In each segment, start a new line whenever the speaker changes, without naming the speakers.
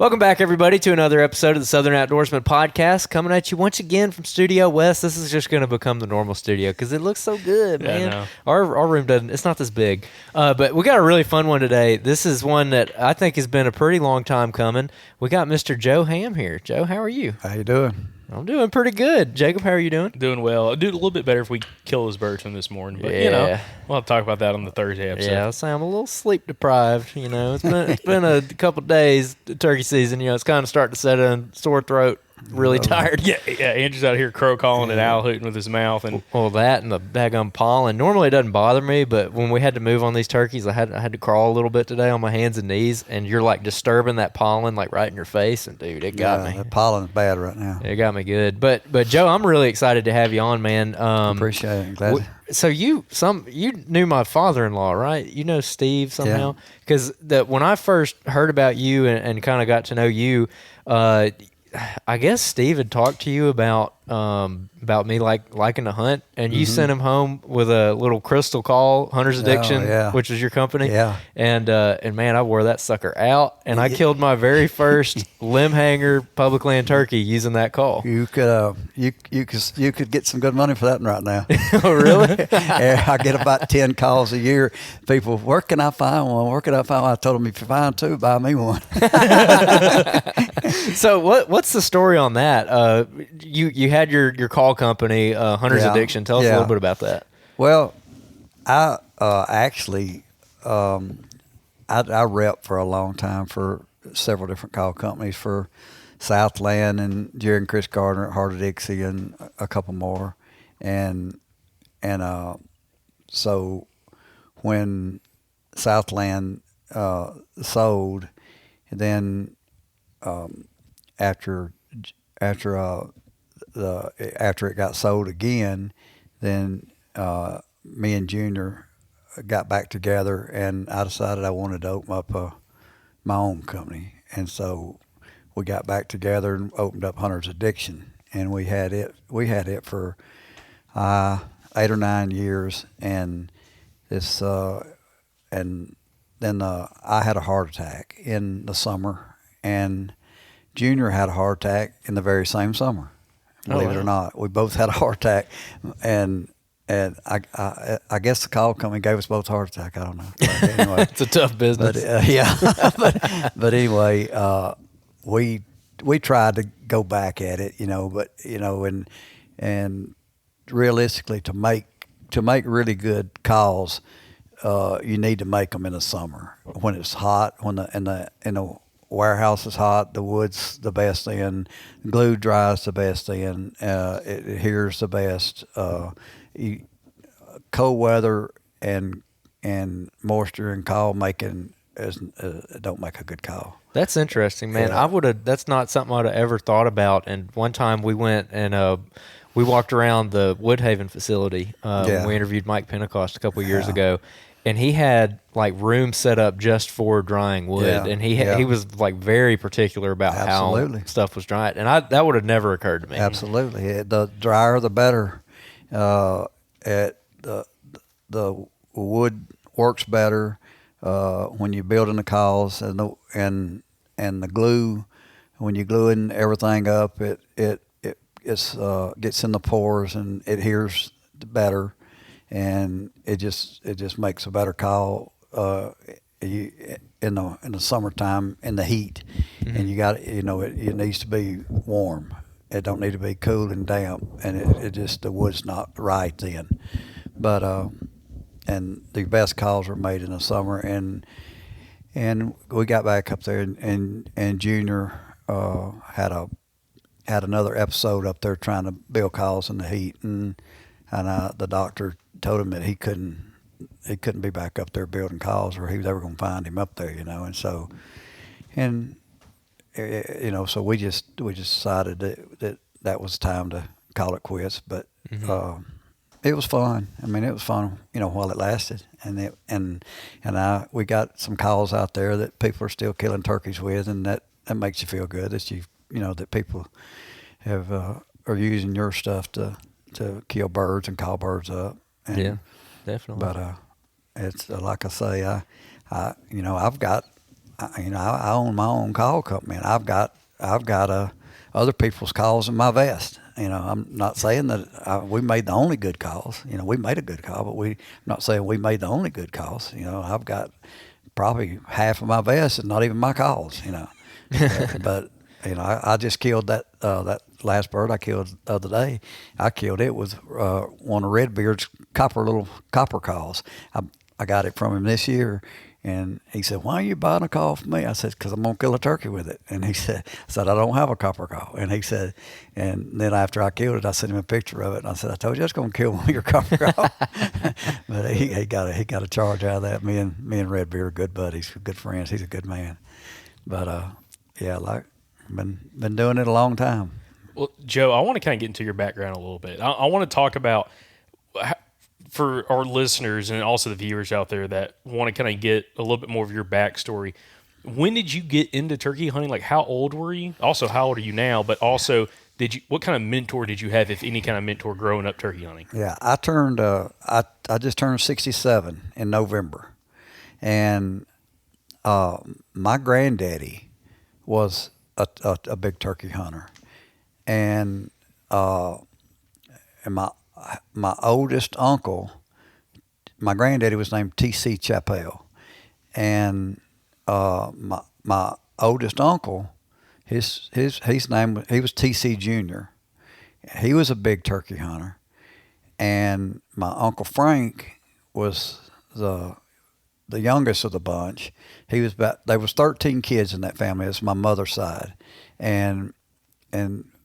Welcome back, everybody, to another episode of the Southern Outdoorsman Podcast. Coming at you once again from Studio West. This is just going to become the normal studio because it looks so good, man.
Yeah,
Our room doesn't. It's not this big, but we got a really fun one today. This is one that I think has been a pretty long time coming. We got Mr. Joe Hamm here. Joe, how are you?
How you doing?
I'm doing pretty good. Jacob, how are you doing?
Doing well. I'll do a little bit better if we kill those birds from this morning, but we'll have to talk about that on the Thursday episode.
Yeah, I'll say I'm a little sleep deprived. It's been a couple days, turkey season. It's kind of starting to set in, sore throat. Really tired.
Yeah. Andrew's out here crow calling and owl hooting with his mouth, and
that and the daggum pollen. Normally it doesn't bother me, but when we had to move on these turkeys, I had to crawl a little bit today on my hands and knees, and you're like disturbing that pollen like right in your face, and dude, it got me.
The pollen's bad right now.
It got me good. But Joe, I'm really excited to have you on, man.
Appreciate it. Glad.
So you knew my father-in-law, right? You know Steve somehow, because when I first heard about you and kind of got to know you, I guess Steve had talked to you about me liking to hunt, and you sent him home with a little crystal call, Hunter's Addiction, which was your company.
Yeah.
And man, I wore that sucker out, and I killed my very first limb hanger public land turkey using that call.
You could you could get some good money for that right now.
Oh, really?
Yeah, I get about 10 calls a year. People, where can I find one? Where can I find one? I told them, if you find two, buy me one.
So what's the story on that? You had your call company, Hunter's Addiction. Tell us a little bit about that.
Well, I actually I rep for a long time for several different call companies, for Southland and Jerry and Chris Gardner at Heart of Dixie and a couple more, and so when Southland sold, and then after it got sold again, then me and Junior got back together, and I decided I wanted to open up my own company, and so we got back together and opened up Hunter's Addiction, and we had it for 8 or 9 years, and this and then I had a heart attack in the summer, and Junior had a heart attack in the very same summer. Believe it or not, we both had a heart attack, and I guess the call company gave us both a heart attack. I don't know. But anyway,
it's a tough business.
But, but anyway, we tried to go back at it, but and realistically, to make really good calls, you need to make them in the summer when it's hot, when the warehouse is hot, the wood's the best in, glue dries the best in, it adheres the best. Cold weather and moisture and call making don't make a good call.
That's interesting, man.
Yeah.
That's not something I'd have ever thought about. And one time we went and we walked around the Woodhaven facility. When we interviewed Mike Pentecost a couple of years ago, and he had like rooms set up just for drying wood, and he was like very particular about how stuff was dried, and that would have never occurred to me.
Absolutely, the drier the better. The wood works better when you're building the calls, and the glue, when you're gluing everything up, it gets in the pores and adheres better, and it just makes a better call in the summertime in the heat. Mm-hmm. And you got it needs to be warm. It don't need to be cool and damp, and it just, the wood's not right then. But and the best calls were made in the summer, and we got back up there, and Junior had another episode up there trying to build calls in the heat, and the doctor told him that he couldn't be back up there building calls, or he was ever going to find him up there, and so so we just decided that was time to call it quits. But it was fun. I mean, it was fun, while it lasted, and we got some calls out there that people are still killing turkeys with, and that makes you feel good that that people are using your stuff to kill birds and call birds up. And,
yeah, definitely.
But it's like I say, I've got I own my own call company, and I've got other people's calls in my vest. I'm not saying that we made the only good calls. We made a good call, but I'm not saying we made the only good calls. I've got probably half of my vest is not even my calls. But I just killed that last bird I killed the other day. I killed it with one of Redbeard's little copper calls. I got it from him this year. And he said, "Why are you buying a call from me?" I said, "Because I'm going to kill a turkey with it." And he said, "I don't have a copper call." And he said, and then after I killed it, I sent him a picture of it. And I said, "I told you I was going to kill one of your copper calls." But he got a charge out of that. Me and Redbeard are good buddies, good friends. He's a good man. But yeah, like been doing it a long time.
Well, Joe, I want to kind of get into your background a little bit. I want to talk about, for our listeners and also the viewers out there that want to kind of get a little bit more of your backstory. When did you get into turkey hunting? Like, how old were you? Also, how old are you now? But also, what kind of mentor did you have, if any kind of mentor, growing up turkey hunting?
Yeah, I turned I just turned 67 in November, and my granddaddy was a big turkey hunter, and my oldest uncle, my granddaddy was named T.C. Chappell, and my oldest uncle, his name, he was T.C. Jr. He was a big turkey hunter, and my Uncle Frank was the youngest of the bunch. There was 13 kids in that family. It's my mother's side, and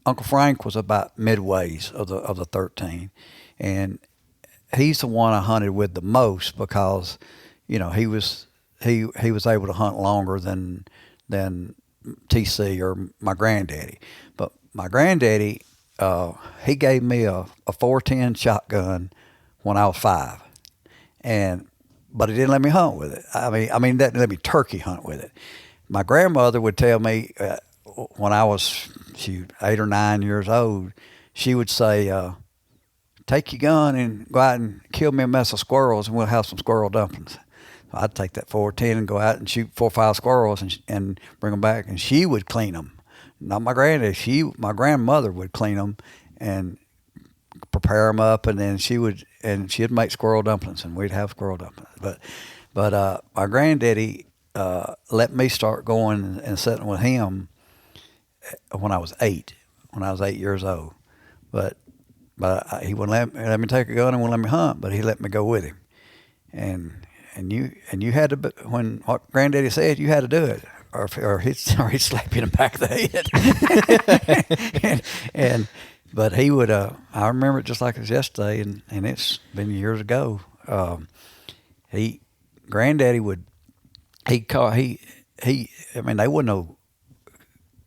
Uncle Frank was about midways of the 13, and he's the one I hunted with the most because, he was able to hunt longer than TC or my granddaddy. But my granddaddy, he gave me a 410 shotgun when I was 5, but he didn't let me hunt with it. I mean, didn't let me turkey hunt with it. My grandmother would tell me when I was 8 or 9 years old, she would say, "Take your gun and go out and kill me a mess of squirrels, and we'll have some squirrel dumplings." So I'd take that 410 and go out and shoot 4 or 5 squirrels and bring them back, and she would clean them. Not my granddad. My grandmother would clean them and prepare them up, and then she'd make squirrel dumplings, and we'd have squirrel dumplings. But my granddaddy let me start going and sitting with him when I was 8 years old. But he wouldn't let me take a gun and wouldn't let me hunt, but he let me go with him. And you had to, when what Granddaddy said, you had to do it, or he'd slap you in the back of the head. But he would. I remember it just like it was yesterday, and it's been years ago. Granddaddy would. I mean, there wasn't no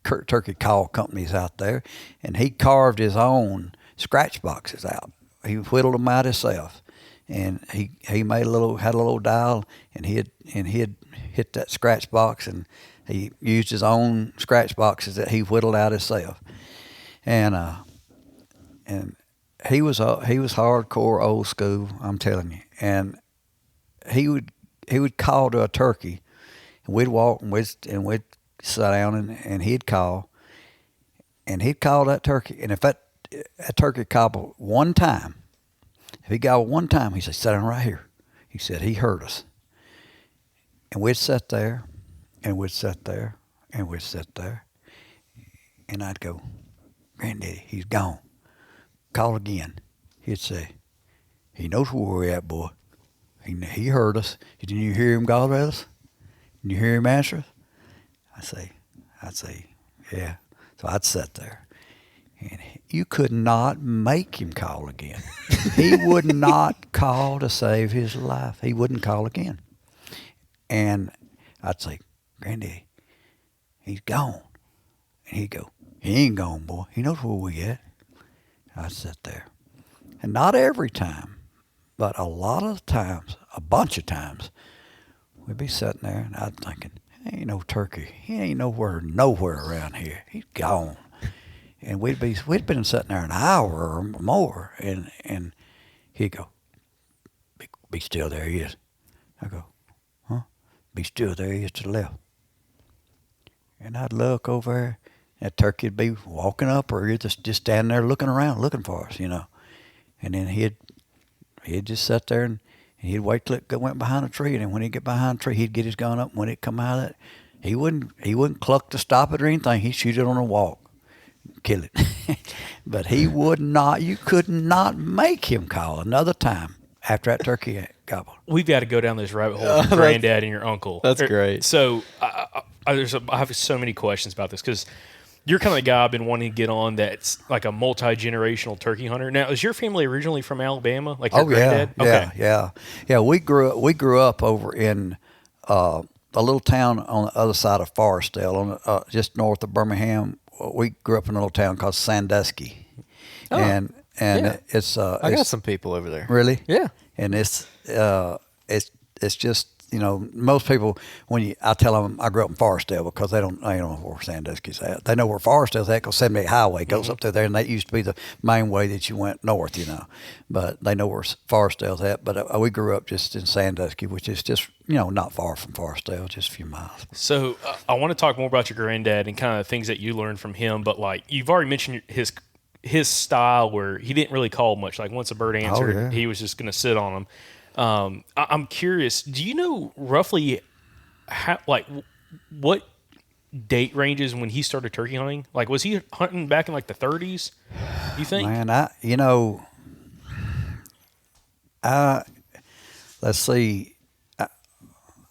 turkey call companies out there, and he carved his own scratch boxes out. He whittled them out himself, and he had a little dial, and he'd hit that scratch box, and he used his own scratch boxes that he whittled out himself, and he was hardcore old school, I'm telling you. And he would call to a turkey, and we'd walk and we'd sit down, and he'd call that turkey. And if that turkey gobbled one time, if he gobbled one time, he said, "Sit down right here." He said he heard us. And we'd sit there, and we'd sit there, and we'd sit there, and I'd go, "Granddaddy, he's gone." Call again. He'd say, "He knows where we're at, boy. He heard us. Didn't you hear him call at us? Didn't you hear him answer us?" I'd say, "Yeah." So I'd sit there, and you could not make him call again. He would not call to save his life. He wouldn't call again. And I'd say, "Granddaddy, he's gone." And he'd go, "He ain't gone, boy. He knows where we at." I'd sit there. And not every time, but a lot of times, a bunch of times, we'd be sitting there, and I'd thinking, "Ain't no turkey. He ain't nowhere around here. He's gone." And we'd been sitting there an hour or more, and he'd go, "Be still, there he is." I go, "Huh? Be still, there he is to the left." and I'd look over there. That turkey would be walking up, or he'd just standing there looking around, looking for us, And then he'd just sit there and he'd wait till it went behind a tree, and then when he'd get behind a tree, he'd get his gun up. And when it come out of that, he wouldn't cluck to stop it or anything. He'd shoot it on a walk, kill it. But he would not. You could not make him call another time after that turkey gobbled.
We've got to go down this rabbit hole with your granddad and your uncle.
That's great.
So I have so many questions about this because you're kind of the guy I've been wanting to get on that's like a multi-generational turkey hunter. Now, is your family originally from Alabama? Like your granddad?
Yeah. We grew up over in a little town on the other side of Forestdale, just north of Birmingham. We grew up in a little town called Sandusky, and it's
I got some people over there.
Really?
Yeah.
And it's just, most people, I tell them I grew up in Forestdale because they don't know where Sandusky's at. They know where Forestale's at because 78 Highway goes up through there, and that used to be the main way that you went north, But they know where Forestale's at. But we grew up just in Sandusky, which is just, not far from Forestale, just a few miles.
So I want to talk more about your granddad and kind of things that you learned from him. But like you've already mentioned his style where he didn't really call much. Like once a bird answered, he was just going to sit on them. I'm curious, do you know roughly what date ranges when he started turkey hunting? Like, was he hunting back in like the 30s, you think?
Man, let's see,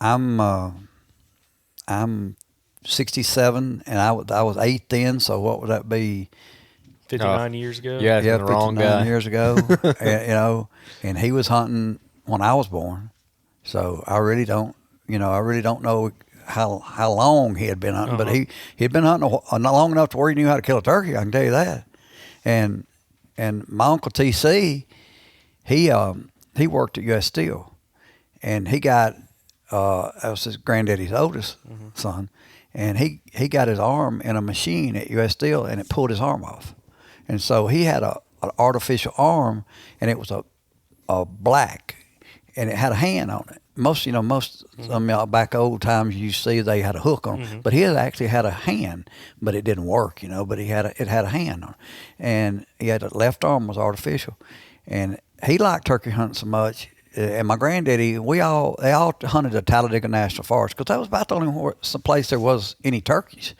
I'm 67 and I was 8 then, so what would that be?
59 years ago?
Yeah, the wrong guy.
59 years ago, and he was hunting when I was born, so I really don't know how long he had been hunting, but he'd been hunting long enough to where he knew how to kill a turkey. I can tell you that. And my uncle TC, he worked at U.S. Steel, and he got that was his granddaddy's oldest son, and he got his arm in a machine at U.S. Steel, and it pulled his arm off, and so he had an artificial arm, and it was a black. And it had a hand on it. Most back old times you see they had a hook on it, but his actually had a hand, but it didn't work, But it had a hand on it, and he had a left arm was artificial, and he liked turkey hunting so much. And my granddaddy, they all hunted the Talladega National Forest because that was about the only place there was any turkeys,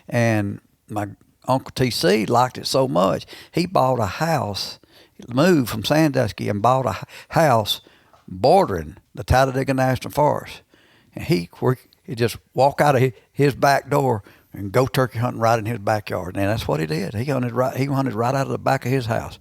and my Uncle TC liked it so much he bought a house, moved from Sandusky and bought a house bordering the Talladega National Forest, and he just walk out of his back door and go turkey hunting right in his backyard, and that's what he did. He hunted right out of the back of his house,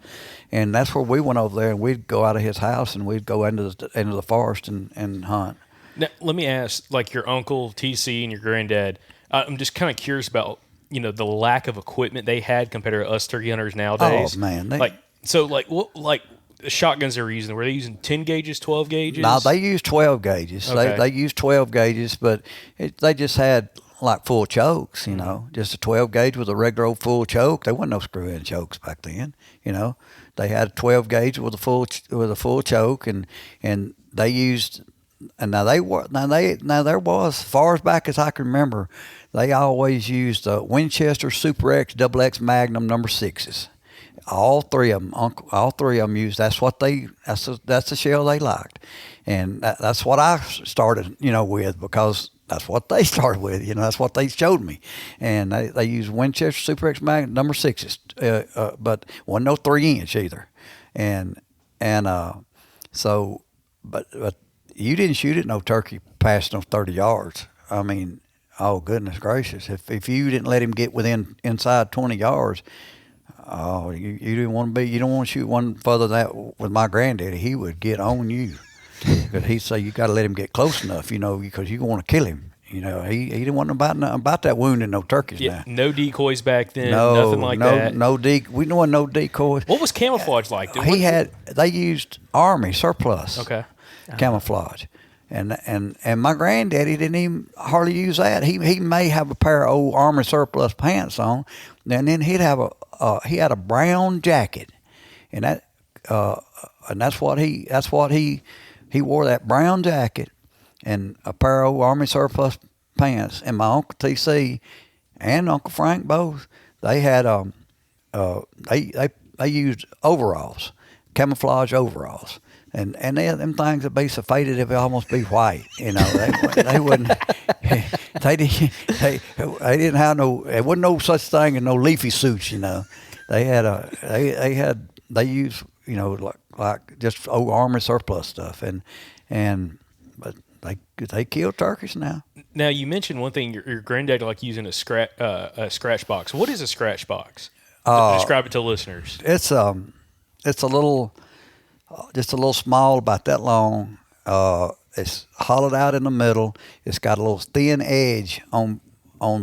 and that's where we went over there, and we'd go out of his house and we'd go into the forest and hunt.
Now, let me ask, like your uncle TC and your granddad, I'm just kind of curious about the lack of equipment they had compared to us turkey hunters nowadays.
Oh man,
what the shotguns they were using, were they using 10 gauges, 12 gauges?
No, they used 12 gauges.
Okay.
They used 12 gauges, but they just had like full chokes, just a 12 gauge with a regular old full choke. There wasn't no screw-in chokes back then, They had a 12 gauge with a full choke, and they used. And now there was, as far as back as I can remember, they always used Winchester Super X XX Magnum number 6s. All three of them used. That's the shell they liked, and that's what I started, with because that's what they started with. That's what they showed me, and they used Winchester Super X Magnum number 6s, but wasn't no 3-inch either, and so, but you didn't shoot at no turkey past no 30 yards. I mean, oh goodness gracious, if you didn't let him get inside 20 yards. Oh, you didn't want to be. You don't want to shoot one further than that with my granddaddy. He would get on you, because he'd say you got to let him get close enough, because you want to kill him. He didn't want about that wounding no turkeys.
Yeah,
now.
no decoys back then. Nothing like that.
We know no decoys.
What was camouflage like?
They used Army surplus.
Okay.
Camouflage. And my granddaddy didn't even hardly use that. He may have a pair of old Army surplus pants on, and then he had a brown jacket, and that's what he wore, that brown jacket and a pair of old Army surplus pants. And my Uncle TC, and Uncle Frank both, they had they used overalls, camouflage overalls. And them things would be so faded it would almost be white. You know, they wouldn't. They didn't have no. There wasn't no such thing as no leafy suits. You know, they used, you know, like just old army surplus stuff, but they kill turkeys now.
Now you mentioned one thing. Your granddad liked using a scratch box. What is a scratch box? Describe it to listeners.
It's a little. Just a little small, about that long. It's hollowed out in the middle. It's got a little thin edge on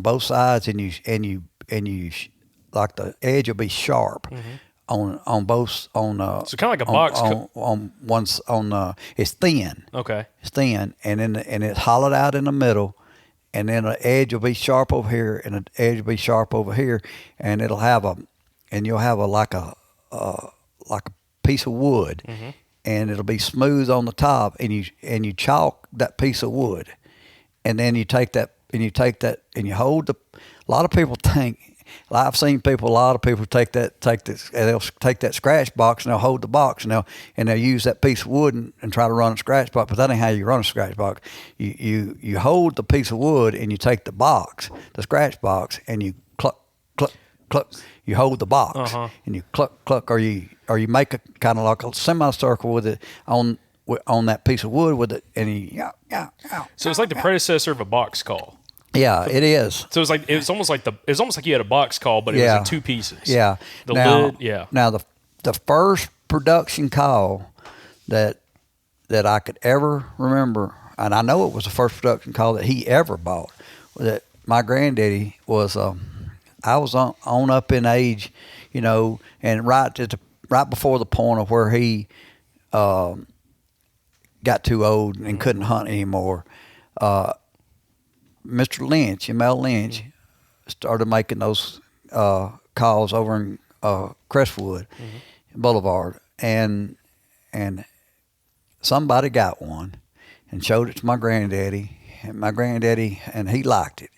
both sides, and you like the edge will be sharp on both
so kind of like a box
it's thin.
Okay.
It's thin, and it's hollowed out in the middle, and then the edge will be sharp over here, and the edge will be sharp over here, and you'll have like a piece of wood, and it'll be smooth on the top, and you chalk that piece of wood, and then you take that and you hold the. A lot of people think. I've seen a lot of people take this, and they'll take that scratch box and they'll hold the box and they'll use that piece of wood and try to run a scratch box, but that ain't how you run a scratch box. You hold the piece of wood and you take the scratch box, and you cluck cluck cluck. You hold the box and you cluck cluck, or you make a kind of like a semicircle with it on that piece of wood with it, and you
So it's like the predecessor of a box call.
Yeah, it is.
So it's almost like you had a box call, but it was in two pieces.
Yeah.
The lid. Yeah.
Now the first production call that I could ever remember, and I know it was the first production call that he ever bought, that my granddaddy was. I was on up in age, you know, and right before the point of where he got too old and couldn't hunt anymore. Mr. Lynch, M.L. Lynch, started making those calls over in Crestwood Boulevard, and somebody got one and showed it to my granddaddy, and he liked it.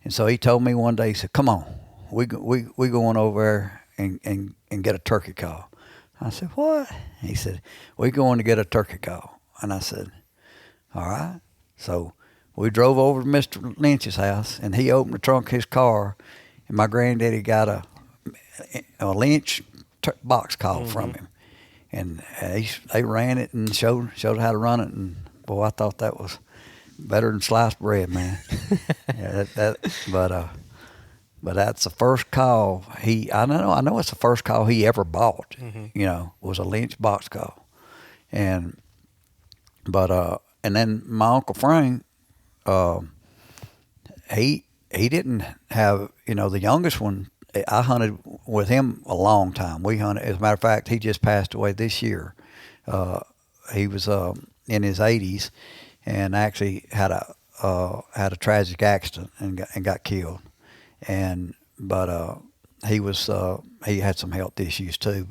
And so he told me one day, he said, "Come on, we going over there and get a turkey call." I said, "What?" He said, "We going to get a turkey call." And I said, "All right." So we drove over to Mr. Lynch's house, and he opened the trunk of his car, and my granddaddy got a Lynch box call from him, and they ran it and showed how to run it, and boy, I thought that was better than sliced bread, man. Yeah, but that's the first call I know it's the first call he ever bought. You know, was a Lynch box call, and then my Uncle Frank, he didn't have, you know, the youngest one. I hunted with him a long time. We hunted. As a matter of fact, he just passed away this year. He was in his 80s. And actually had a tragic accident and got killed, but he had some health issues too.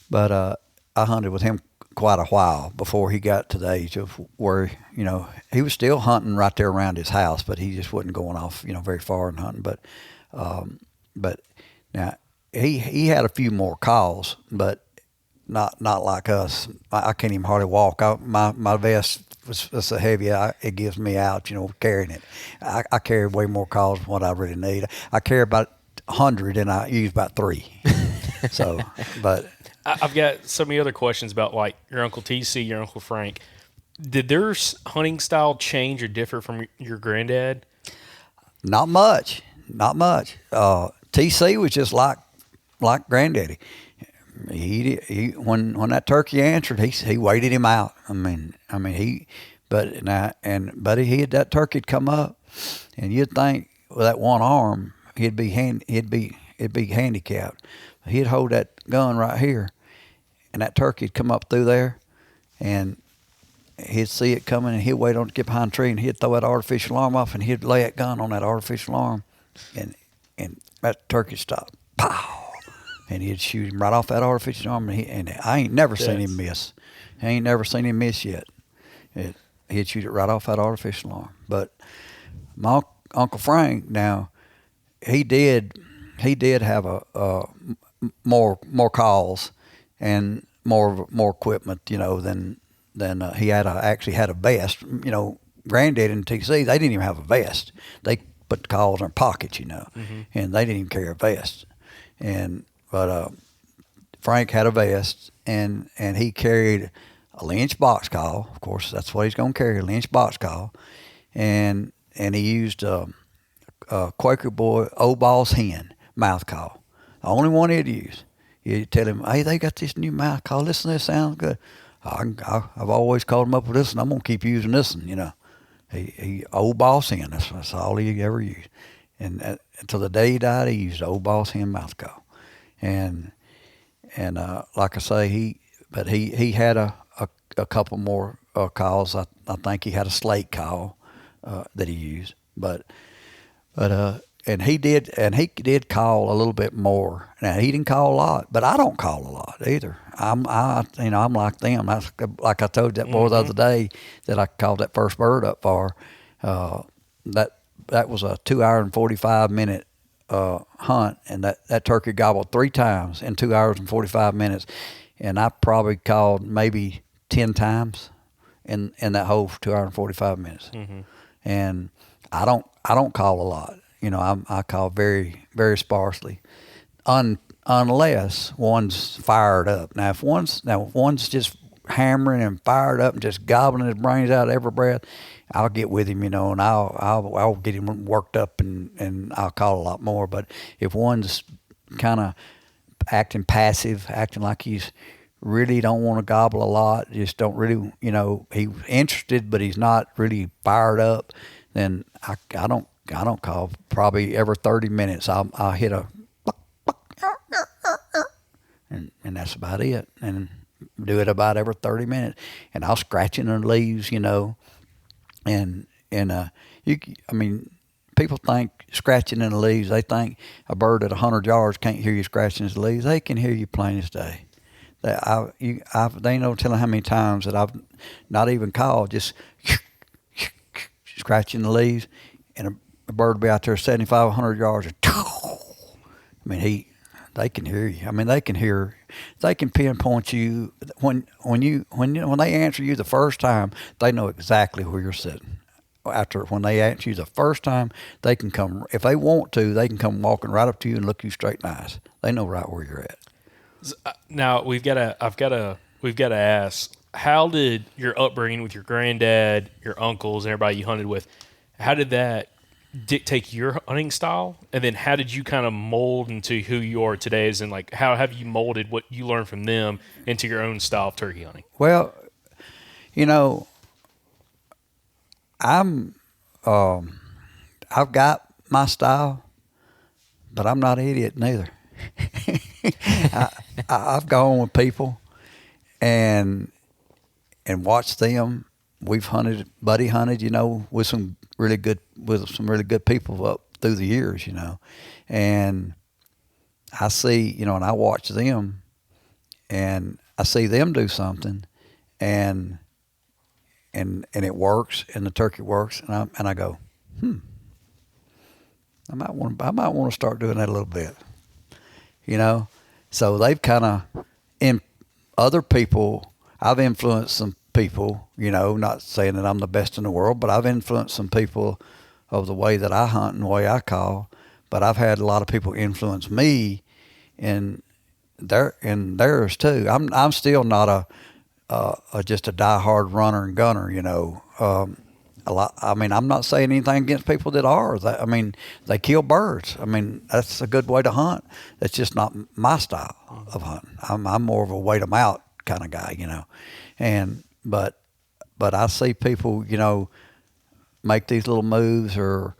But I hunted with him quite a while before he got to the age of where, you know, he was still hunting right there around his house, but he just wasn't going off, you know, very far and hunting. But now he had a few more calls, but not like us. I can't even hardly walk. My vest was so heavy, it gives me out, you know, carrying it. I carry way more calls than what I really need. I carry about 100 and I use about 3. So, but
I've got so many other questions about like your Uncle TC, your Uncle Frank. Did their hunting style change or differ from your granddad?
Not much. TC was just like granddaddy. He when that turkey answered, he waited him out. Buddy, he had that turkey'd come up, and you'd think with that one arm he'd be handicapped. He'd hold that gun right here, and that turkey'd come up through there, and he'd see it coming, and he'd wait on it to get behind a tree, and he'd throw that artificial arm off, and he'd lay that gun on that artificial arm, and that turkey stopped. Pow! And he'd shoot him right off that artificial arm, and I ain't never seen him miss. I ain't never seen him miss yet. He'd shoot it right off that artificial arm. But my Uncle Frank, now, he did have a more calls and more equipment, than he actually had a vest. Granddad and TC, they didn't even have a vest. They put the calls in their pockets, and they didn't even carry a vest. But Frank had a vest, and he carried a Lynch box call. Of course, that's what he's going to carry, a Lynch box call, and he used a Quaker Boy Old Boss Hen mouth call. The only one he'd use. You'd tell him, hey, they got this new mouth call. Listen, this sounds good. I've always called him up with this, and I'm going to keep using this one, He Old Boss Hen. That's all he ever used. And until the day he died, he used Old Boss Hen mouth call. And like I say, he had a couple more calls. I think he had a slate call that he used, and he did call a little bit more. Now he didn't call a lot, but I don't call a lot either. I'm like them. That's like I told that boy the other day that I called that first bird up for. That was a 2 hour and 45 minute hunt, and that turkey gobbled 3 times in 2 hours and 45 minutes, and I probably called maybe 10 times in that whole 2 hour and 45 minutes. And I don't call a lot. I call very, very sparsely, unless one's fired up. Now if one's just hammering and fired up and just gobbling his brains out every breath, I'll get with him, and I'll get him worked up and I'll call a lot more. But if one's kind of acting passive, acting like he's really don't want to gobble a lot, just don't really, he's interested but he's not really fired up, then I don't call. Probably every 30 minutes I'll hit a and that's about it, and do it about every 30 minutes, and I'll scratch in the leaves, people think scratching in the leaves, they think a bird at 100 yards can't hear you scratching his leaves. They can hear you plain as day. They ain't no telling how many times that I've not even called, just scratching the leaves, and a bird will be out there 75, 100 yards. They can hear you. They can pinpoint you when they answer you the first time. They know exactly where you're sitting. When they answer you the first time, they can come, if they want to, they can come walking right up to you and look you straight in the eyes. They know right where you're at.
Now we've got to ask, how did your upbringing with your granddad, your uncles, and everybody you hunted with, how did that dictate your hunting style? And then how did you kind of mold into who you are today? As in, like, how have you molded what you learned from them into your own style of turkey hunting?
Well, I've got my style, but I'm not an idiot neither. I've gone with people and watched them. We've buddy hunted, with some really good people up through the years, and I see, and I watch them, and I see them do something, and it works, and the turkey works, and I go, I might want to start doing that a little bit, So they've kind of, other people, I've influenced some people, not saying that I'm the best in the world, but I've influenced some people of the way that I hunt and the way I call. But I've had a lot of people influence me in theirs too. I'm still not just a diehard runner and gunner, I'm not saying anything against people that are. They kill birds. That's a good way to hunt. That's just not my style of hunting. I'm more of a wait 'em out kind of guy, But I see people, make these little moves or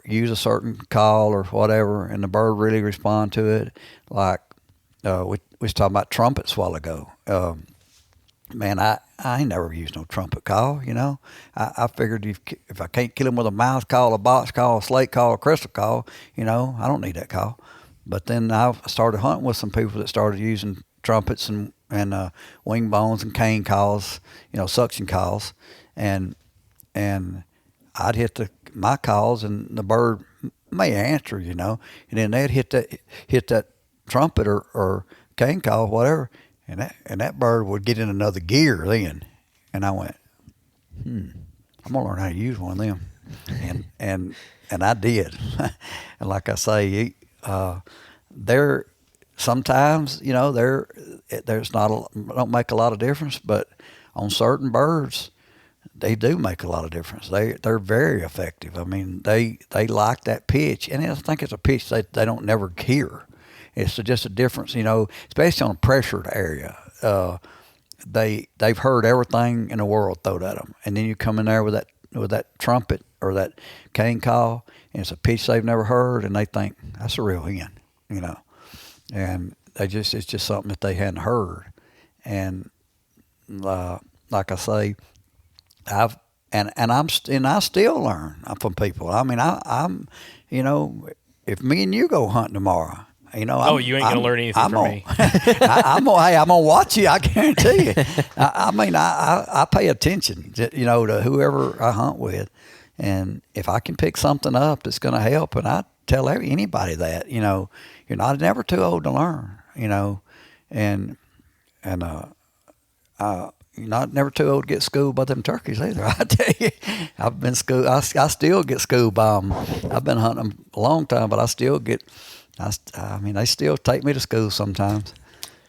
use a certain call or whatever, and the bird really respond to it. Like we was talking about trumpets a while ago. Man, I ain't never used no trumpet call, I figured if I can't kill him with a mouth call, a box call, a slate call, a crystal call, I don't need that call. But then I started hunting with some people that started using trumpets and wing bones and cane calls, suction calls, and I'd hit my calls, and the bird may answer, you know. And then they'd hit that trumpet or cane call, whatever, and that bird would get in another gear then. And I went, I'm gonna learn how to use one of them, and I did. And like I say, they're sometimes, you know, there's don't make a lot of difference, but on certain birds, they do make a lot of difference. They're very effective. I mean, they like that pitch, and I think it's a pitch they don't never hear. It's just a difference, you know, especially on a pressured area. They've heard everything in the world thrown at them, and then you come in there with that trumpet or that cane call, and it's a pitch they've never heard, and they think that's a real hen, you know, and it's just something that they hadn't heard, and like I say, I still learn from people. I mean, I'm, you know, if me and you go hunting tomorrow, you know,
you ain't gonna learn anything from me.
I'm gonna watch you. I guarantee you. I mean, I pay attention, you know, to whoever I hunt with, and if I can pick something up that's gonna help, and I tell anybody that, you know, you're never too old to learn, you know, and you're never too old to get schooled by them turkeys either. I tell you, I've been schooled. I still get schooled by them. I've been hunting them a long time, but I still get. I mean, they still take me to school sometimes.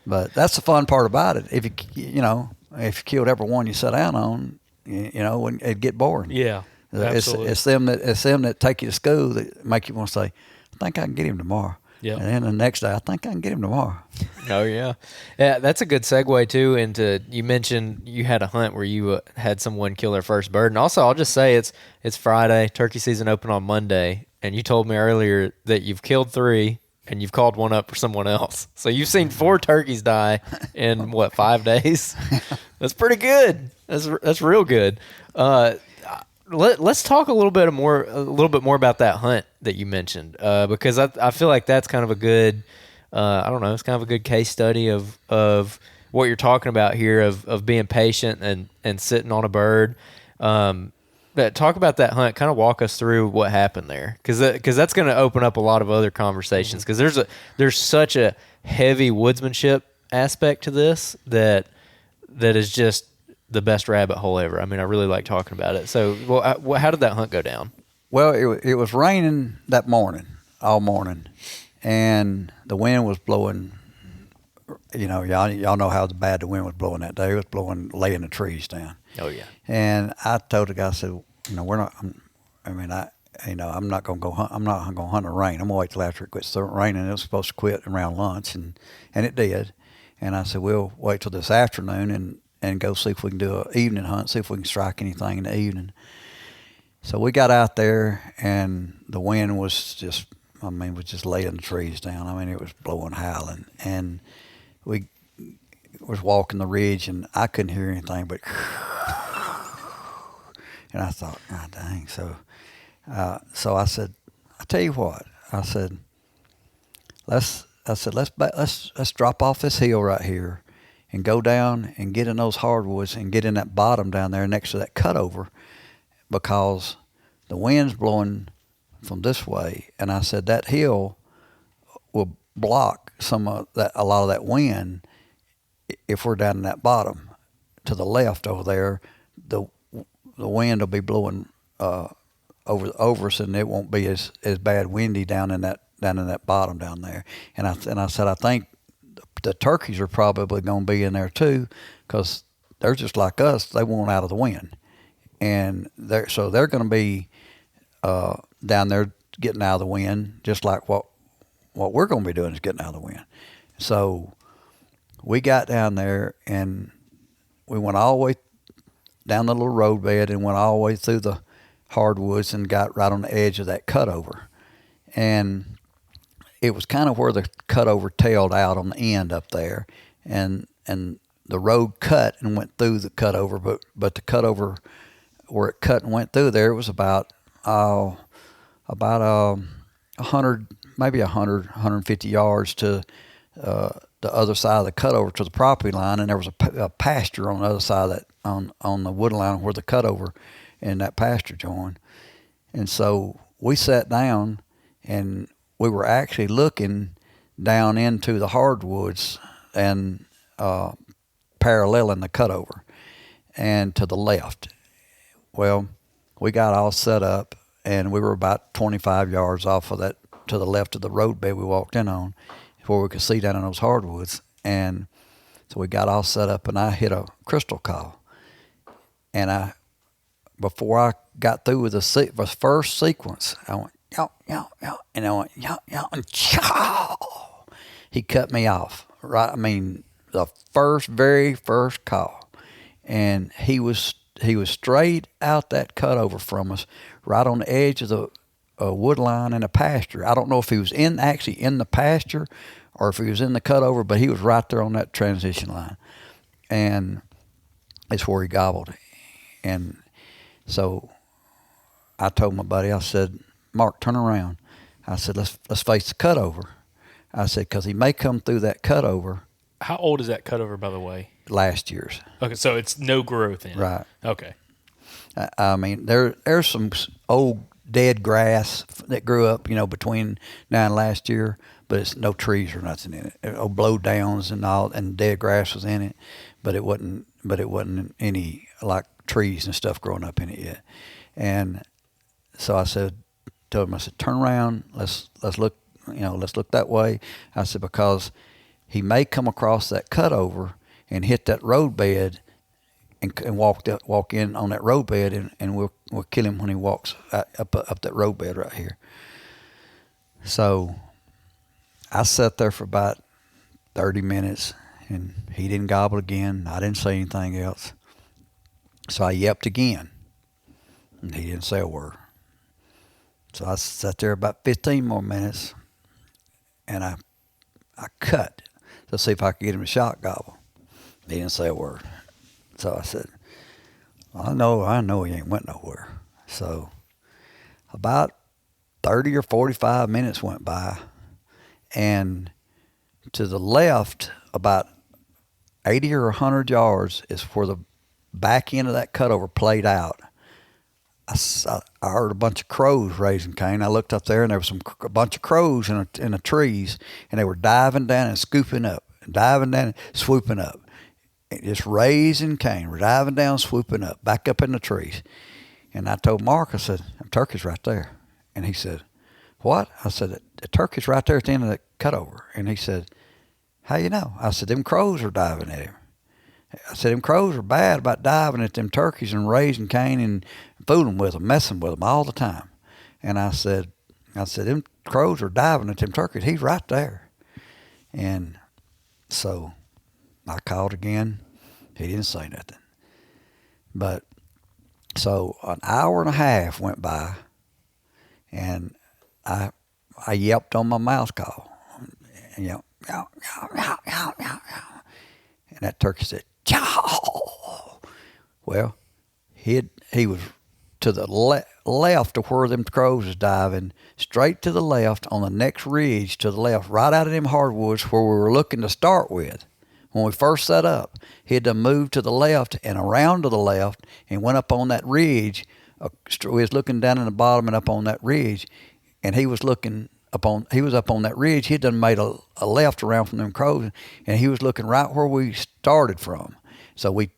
But that's the fun part about it. If if you killed every one you sat down on, you know, it'd get boring.
Yeah, absolutely.
It's them that take you to school that make you want to say, I think I can get him tomorrow.
Yeah.
And then the next day, I think I can get him tomorrow.
Oh, yeah. Yeah, that's a good segue, too, into you mentioned you had a hunt where you had someone kill their first bird. And also, I'll just say it's Friday, turkey season open on Monday, and you told me earlier that you've killed 3 and you've called one up for someone else. So you've seen 4 turkeys die in, 5 days? That's pretty good. That's real good. Let's talk a little bit more about that hunt that you mentioned, because I feel like that's kind of a good, I don't know, it's kind of a good case study of what you're talking about here of being patient and sitting on a bird. But talk about that hunt. Kind of walk us through what happened there, because that's going to open up a lot of other conversations. Because there's such a heavy woodsmanship aspect to this that is just the best rabbit hole ever. I mean, I really like talking about it. So, how did that hunt go down?
Well, it was raining that morning, all morning, and the wind was blowing. You know, y'all know how bad the wind was blowing that day. It was blowing, laying the trees down.
Oh yeah.
And I told the guy, I said, you know, I'm not gonna go hunt. I'm not gonna hunt in the rain. I'm gonna wait till after it quits raining. It was supposed to quit around lunch, and it did. And I said, we'll wait till this afternoon and go see if we can do an evening hunt, see if we can strike anything in the evening. So we got out there, and the wind was just laying the trees down. I mean, it was blowing, howling, and we was walking the ridge, and I couldn't hear anything but, and I thought, oh, dang. So I said, I tell you what, I said, let's drop off this hill right here and go down and get in those hardwoods and get in that bottom down there next to that cutover, because the wind's blowing from this way. And I said, that hill will block a lot of that wind if we're down in that bottom. To the left over there, the wind will be blowing over us, and it won't be as bad windy down in that bottom down there. And I said, I think the turkeys are probably going to be in there too, because they're just like us. They want out of the wind, and they're going to be down there getting out of the wind, just like what we're going to be doing is getting out of the wind. So we got down there, and we went all the way down the little roadbed and went all the way through the hardwoods and got right on the edge of that cutover. And it was kind of where the cutover tailed out on the end up there, and the road cut and went through the cutover, but the cutover where it cut and went through there, it was about 100, maybe 150 yards to the other side of the cutover to the property line, and there was a pasture on the other side of that, on the wood line where the cutover and that pasture joined. And so we sat down, and we were actually looking down into the hardwoods and paralleling the cutover and to the left. Well, we got all set up, and we were about 25 yards off of that to the left of the roadbed we walked in on, before we could see down in those hardwoods. And so we got all set up, and I hit a crystal call. And before I got through with the first sequence, I went, yow, yow, yow, and I went, yow, yow, and chow. He cut me off, right? I mean, the very first call. And he was straight out that cutover from us, right on the edge of the wood line in a pasture. I don't know if he was actually in the pasture or if he was in the cutover, but he was right there on that transition line. And it's where he gobbled. And so I told my buddy, I said, Mark, turn around. I said, let's face the cutover. I said, because he may come through that cutover.
How old is that cutover, by the way?
Last year's.
Okay, so it's no growth in it.
Right.
Okay.
I mean, there's some old dead grass that grew up, between now and last year, but it's no trees or nothing in it. Old blowdowns and all, and dead grass was in it, but it wasn't any like trees and stuff growing up in it yet. And so I told him, I said, turn around, let's look, let's look that way. I said, because he may come across that cutover and hit that roadbed and walk in on that roadbed, and we'll kill him when he walks up that roadbed right here. So I sat there for about 30 minutes, and he didn't gobble again. I didn't say anything else. So I yelped again, and he didn't say a word. So I sat there about 15 more minutes, and I cut to see if I could get him to shot gobble. He didn't say a word. So I said, I know he ain't went nowhere. So about 30 or 45 minutes went by, and to the left, about 80 or 100 yards, is where the back end of that cutover played out. I heard a bunch of crows raising Cain. I looked up there, and there was a bunch of crows in the trees, and they were diving down and scooping up, diving down and swooping up. Just raising Cain. We're diving down, swooping up, back up in the trees. And I told Mark, I said, the turkey's right there. And he said, what? I said, the turkey's right there at the end of the cutover. And he said, how you know? I said, them crows are diving at him. I said, them crows are bad about diving at them turkeys and raising Cain and fooling with them, messing with them all the time. And I said, them crows are diving at them turkeys. He's right there. And so I called again. He didn't say nothing. But so an hour and a half went by, and I yelped on my mouse call. And yelped, yow, yow, yow, yow, yow, yow. And that turkey said, chow. Well, he was to the left of where them crows was diving, straight to the left on the next ridge to the left, right out of them hardwoods where we were looking to start with. When we first set up, he had to move to the left and around to the left and went up on that ridge. We was looking down in the bottom and up on that ridge, and he was up on that ridge. He had done made a left around from them crows, and he was looking right where we started from. So we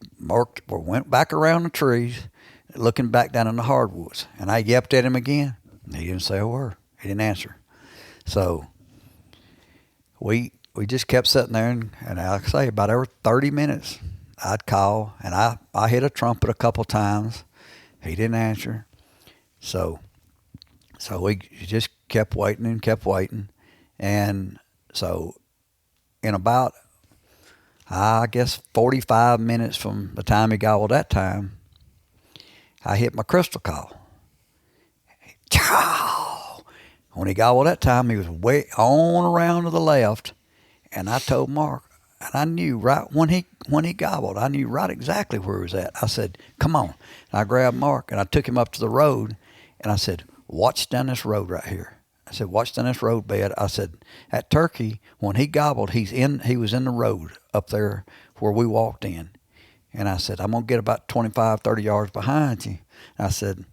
went back around the trees, looking back down in the hardwoods, and I yelped at him again. And he didn't say a word. He didn't answer. So we just kept sitting there, and like I say, about every 30 minutes, I'd call, and I hit a trumpet a couple times. He didn't answer. So we just kept waiting and kept waiting. And so in about, I guess, 45 minutes from the time he gobbled that time, I hit my crystal call. Chow! When he gobbled that time, he was way on around to the left. And I told Mark, and I knew right when he gobbled, I knew right exactly where he was at. I said, come on. And I grabbed Mark, and I took him up to the road, and I said, watch down this road right here. I said, watch down this road bed. I said, that turkey, when he gobbled, he was in the road up there where we walked in. And I said, I'm going to get about 25, 30 yards behind you. And I said,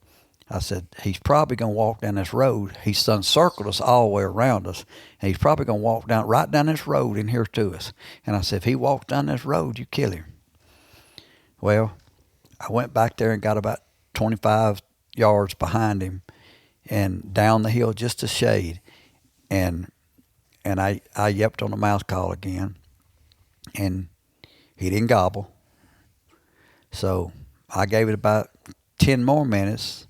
I said, he's probably going to walk down this road. He's done circled us all the way around us, and he's probably going to walk right down this road in here to us. And I said, if he walks down this road, you kill him. Well, I went back there and got about 25 yards behind him and down the hill just a shade. And I yelped on the mouth call again, and he didn't gobble. So I gave it about 10 more minutes,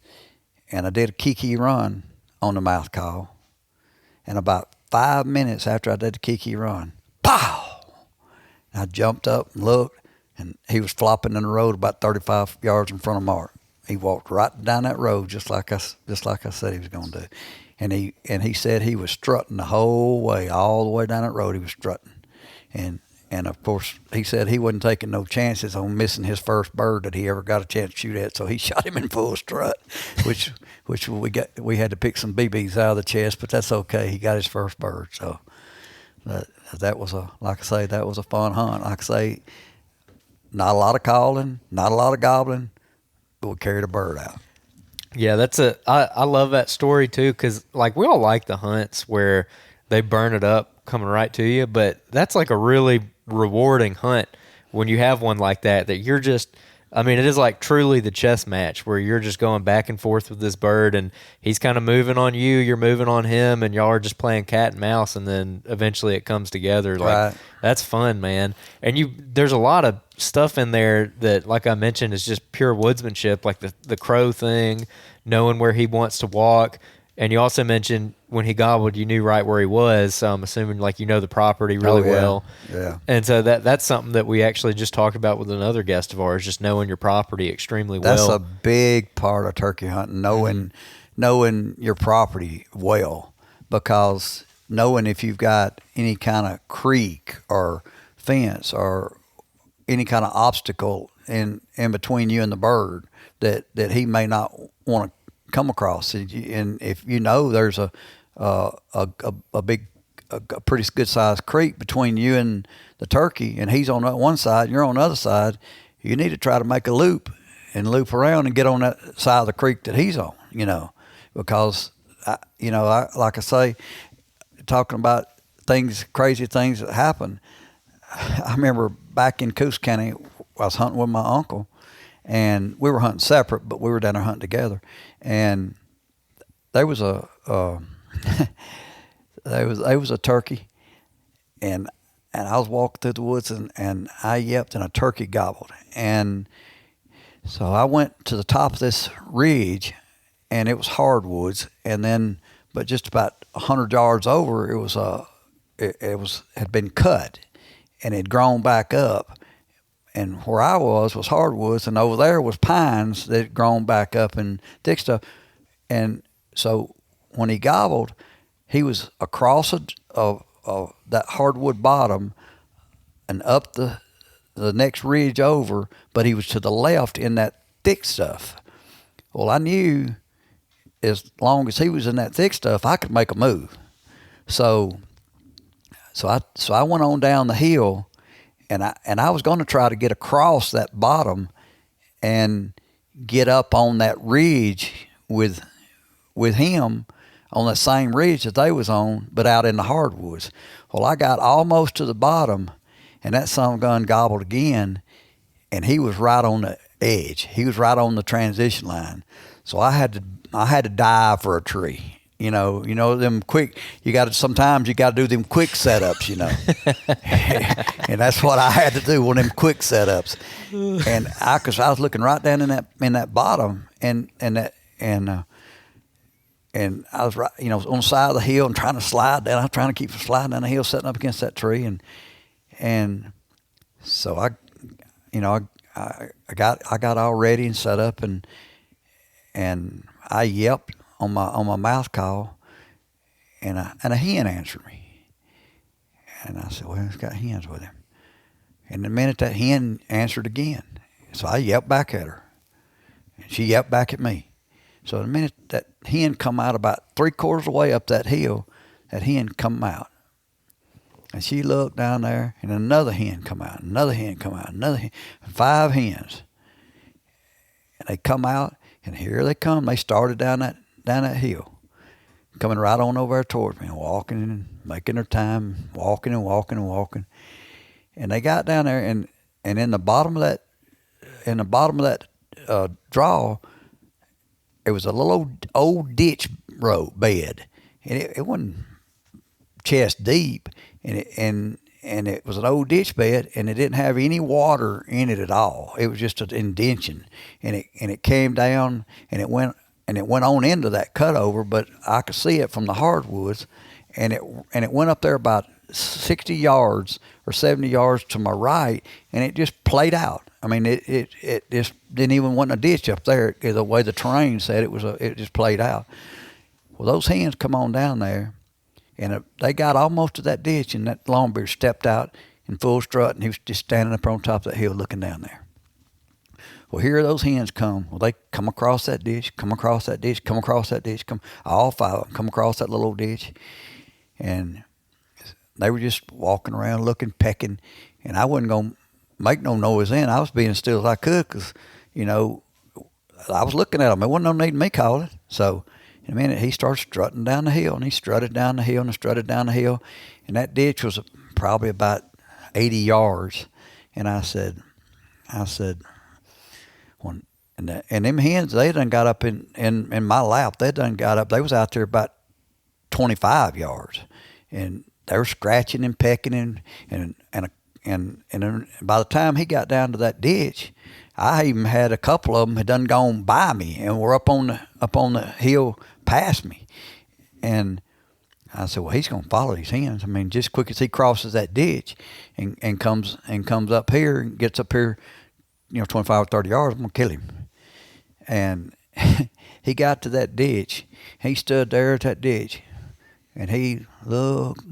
and I did a kiki run on the mouth call. And about 5 minutes after I did the kiki run, pow! I jumped up and looked, and he was flopping in the road about 35 yards in front of Mark. He walked right down that road just like I said he was going to do. And he said he was strutting the whole way, all the way down that road. He was strutting, and of course he said he wasn't taking no chances on missing his first bird that he ever got a chance to shoot at. So he shot him in full strut, which we had to pick some BBs out of the chest, but that's okay. He got his first bird. So that was like I say, that was a fun hunt. Like I say, not a lot of calling, not a lot of gobbling, but we carried a bird out.
Yeah, I love that story too, because like we all like the hunts where they burn it up coming right to you, but that's like a really rewarding hunt when you have one like that you're just, I mean, it is like truly the chess match where you're just going back and forth with this bird, and he's kind of moving on you, you're moving on him, and y'all are just playing cat and mouse, and then eventually it comes together. Like,
right.
That's fun, man. And there's a lot of stuff in there that, like I mentioned, is just pure woodsmanship, like the crow thing, knowing where he wants to walk. And you also mentioned when he gobbled, you knew right where he was. So I'm assuming like you know the property really well.
Yeah.
And so that's something that we actually just talked about with another guest of ours, just knowing your property extremely well.
That's a big part of turkey hunting, knowing your property well, because knowing if you've got any kind of creek or fence or any kind of obstacle in between you and the bird that he may not want to come across, and if you know there's a pretty good sized creek between you and the turkey, and he's on one side and you're on the other side, you need to try to make a loop and loop around and get on that side of the creek that he's on, because like I say, talking about crazy things that happen. I remember back in Coos County, I was hunting with my uncle, and we were hunting separate, but we were down there hunting together. And there was a turkey, and I was walking through the woods, and I yelped, and a turkey gobbled. And so I went to the top of this ridge, and it was hardwoods, and then but just about 100 yards over, it had been cut, and it had grown back up. And where I was hardwoods, and over there was pines that had grown back up and thick stuff. And so when he gobbled, he was across of that hardwood bottom and up the next ridge over, but he was to the left in that thick stuff. Well, I knew as long as he was in that thick stuff, I could make a move. So I went on down the hill. And I was going to try to get across that bottom and get up on that ridge with him on that same ridge that they was on, but out in the hardwoods. Well, I got almost to the bottom, and that son of a gun gobbled again, and he was right on the edge. He was right on the transition line. So I had to dive for a tree. Them quick. Sometimes you got to do them quick setups. And that's what I had to do, one of them quick setups. And because I was looking right down in that bottom, and I was right, on the side of the hill and trying to slide down. I was trying to keep from sliding down the hill, sitting up against that tree, and so I got all ready and set up, and I yelped on my mouth call, and a hen answered me. And I said, well, he's got hens with him. And the minute that hen answered again, so I yelped back at her, and she yelped back at me. So the minute that hen come out about 3/4 of the way up that hill, that hen come out. And she looked down there, and another hen come out, another hen come out, another hen, 5 hens. And they come out, And here they come. They started down that hill, coming right on over there towards me, walking and making their time, walking and walking and walking. And they got down there, and in the bottom of that draw, it was a little old ditch road bed, and it wasn't chest deep, and it was an old ditch bed, and it didn't have any water in it at all. It was just an indention, and it came down, and it went on into that cutover, but I could see it from the hardwoods, and it went up there about 60 yards or 70 yards to my right, and it just played out. I mean, it just didn't even want a ditch up there. The way the terrain said it just played out. Well, those hens come on down there, and they got almost to that ditch, and that longbeard stepped out in full strut, and he was just standing up on top of that hill looking down there. Well, here those hens come. Well, they come across that ditch, come across that ditch, come across that ditch, all 5 of them come across that little ditch, and they were just walking around looking, pecking, and I wasn't going to make no noise then. I was being as still as I could because, I was looking at him. There wasn't no need me calling. So in a minute, he started strutting down the hill, and he strutted down the hill and strutted down the hill, and that ditch was probably about 80 yards. And I said, and them hens, they done got up in my lap. They done got up. They was out there about 25 yards, and they were scratching and pecking, and by the time he got down to that ditch, I even had a couple of them had done gone by me and were up on the hill past me. And I said, well, he's going to follow these hens. I mean, just as quick as he crosses that ditch and comes up here and gets up here, 25 or 30 yards, I'm going to kill him. And he got to that ditch. He stood there at that ditch, and he looked,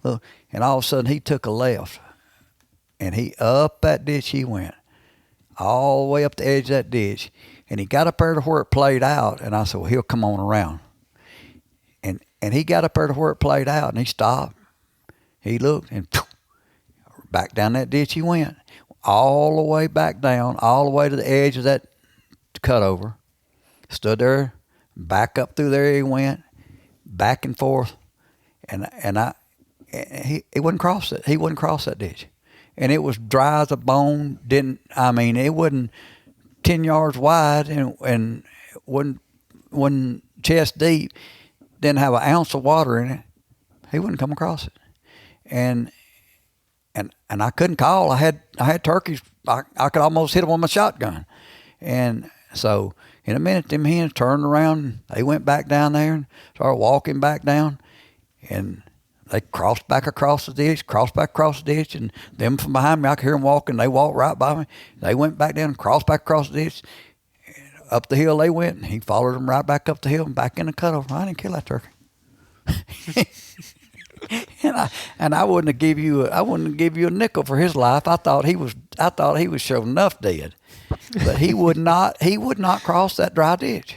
and all of a sudden he took a left, and he up that ditch he went, all the way up the edge of that ditch, and he got up there to where it played out, and I said, well, he'll come on around. And he got up there to where it played out, and he stopped. He looked, and back down that ditch he went, all the way back down, all the way to the edge of that cutover. Stood there, back up through there he went, back and forth, and he wouldn't cross it. He wouldn't cross that ditch, and it was dry as a bone. It wasn't 10 yards wide, and wasn't chest deep. Didn't have an ounce of water in it. He wouldn't come across it, and I couldn't call. I had turkeys. I could almost hit them with my shotgun, and so in a minute, them hens turned around. They went back down there and started walking back down, and they crossed back across the ditch, and them from behind me, I could hear them walking. They walked right by me. They went back down, crossed back across the ditch. Up the hill they went, and he followed them right back up the hill and back in the cutover. I didn't kill that turkey. and I wouldn't give you a nickel for his life. I thought he was sure enough dead, but he would not cross that dry ditch.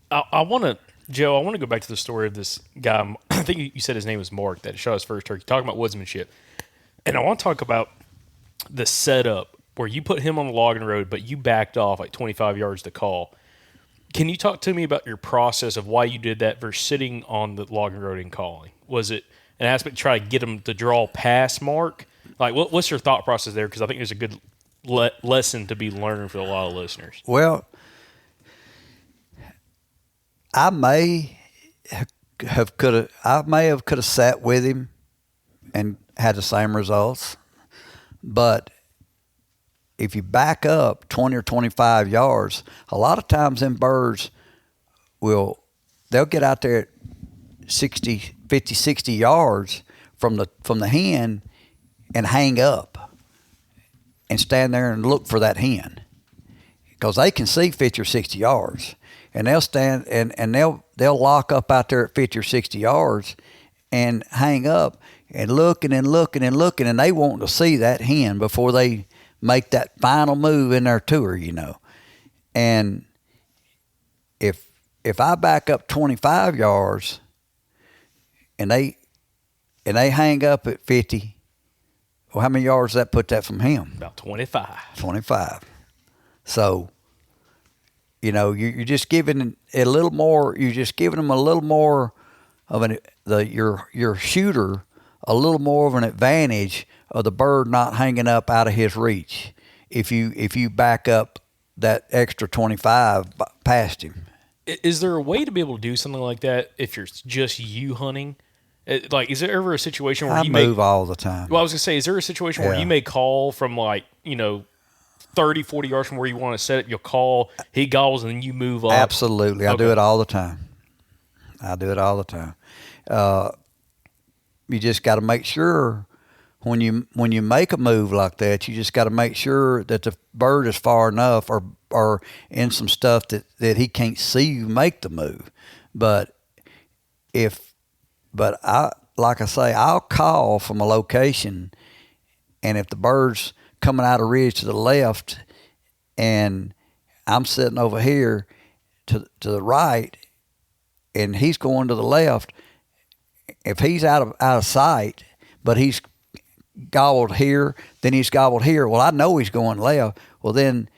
I want to go back to the story of this guy. I think you said his name was Mark that shot his first turkey. Talking about woodsmanship, and I want to talk about the setup where you put him on the logging road, but you backed off like 25 yards to call. Can you talk to me about your process of why you did that versus sitting on the logging road and calling? Was it an aspect to try to get him to draw past Mark? Like, what's your thought process there? Because I think there's a good lesson to be learned for a lot of listeners.
Well, I may have could have sat with him and had the same results, but if you back up 20 or 25 yards, a lot of times them birds they'll get out there at 50, 60 yards from the hen and hang up and stand there and look for that hen because they can see 50 or 60 yards, and they'll stand and they'll lock up out there at 50 or 60 yards and hang up and looking, and they want to see that hen before they make that final move in their tour, And if I back up 25 yards and they hang up at 50, well, how many yards does that put that from him?
About 25.
25. So you're just giving it a little more. You're just giving them a little more of your shooter a little more of an advantage of the bird not hanging up out of his reach if you back up that extra 25 past him.
Is there a way to be able to do something like that if you're just you hunting? Like, is there ever a situation where
I
you
move all the time?
Well, I was gonna say, is there a situation where you may call from 30, 40 yards from where you want to set it? You'll call, he gobbles, and then you move up.
Absolutely, I do it all the time. You just got to make sure when you make a move like that, you just got to make sure that the bird is far enough or in some stuff that he can't see you make the move. But like I say, I'll call from a location, and if the bird's coming out of ridge to the left, and I'm sitting over here to the right, and he's going to the left, if he's out of sight, but he's gobbled here, then he's gobbled here. Well, I know he's going left. Well, then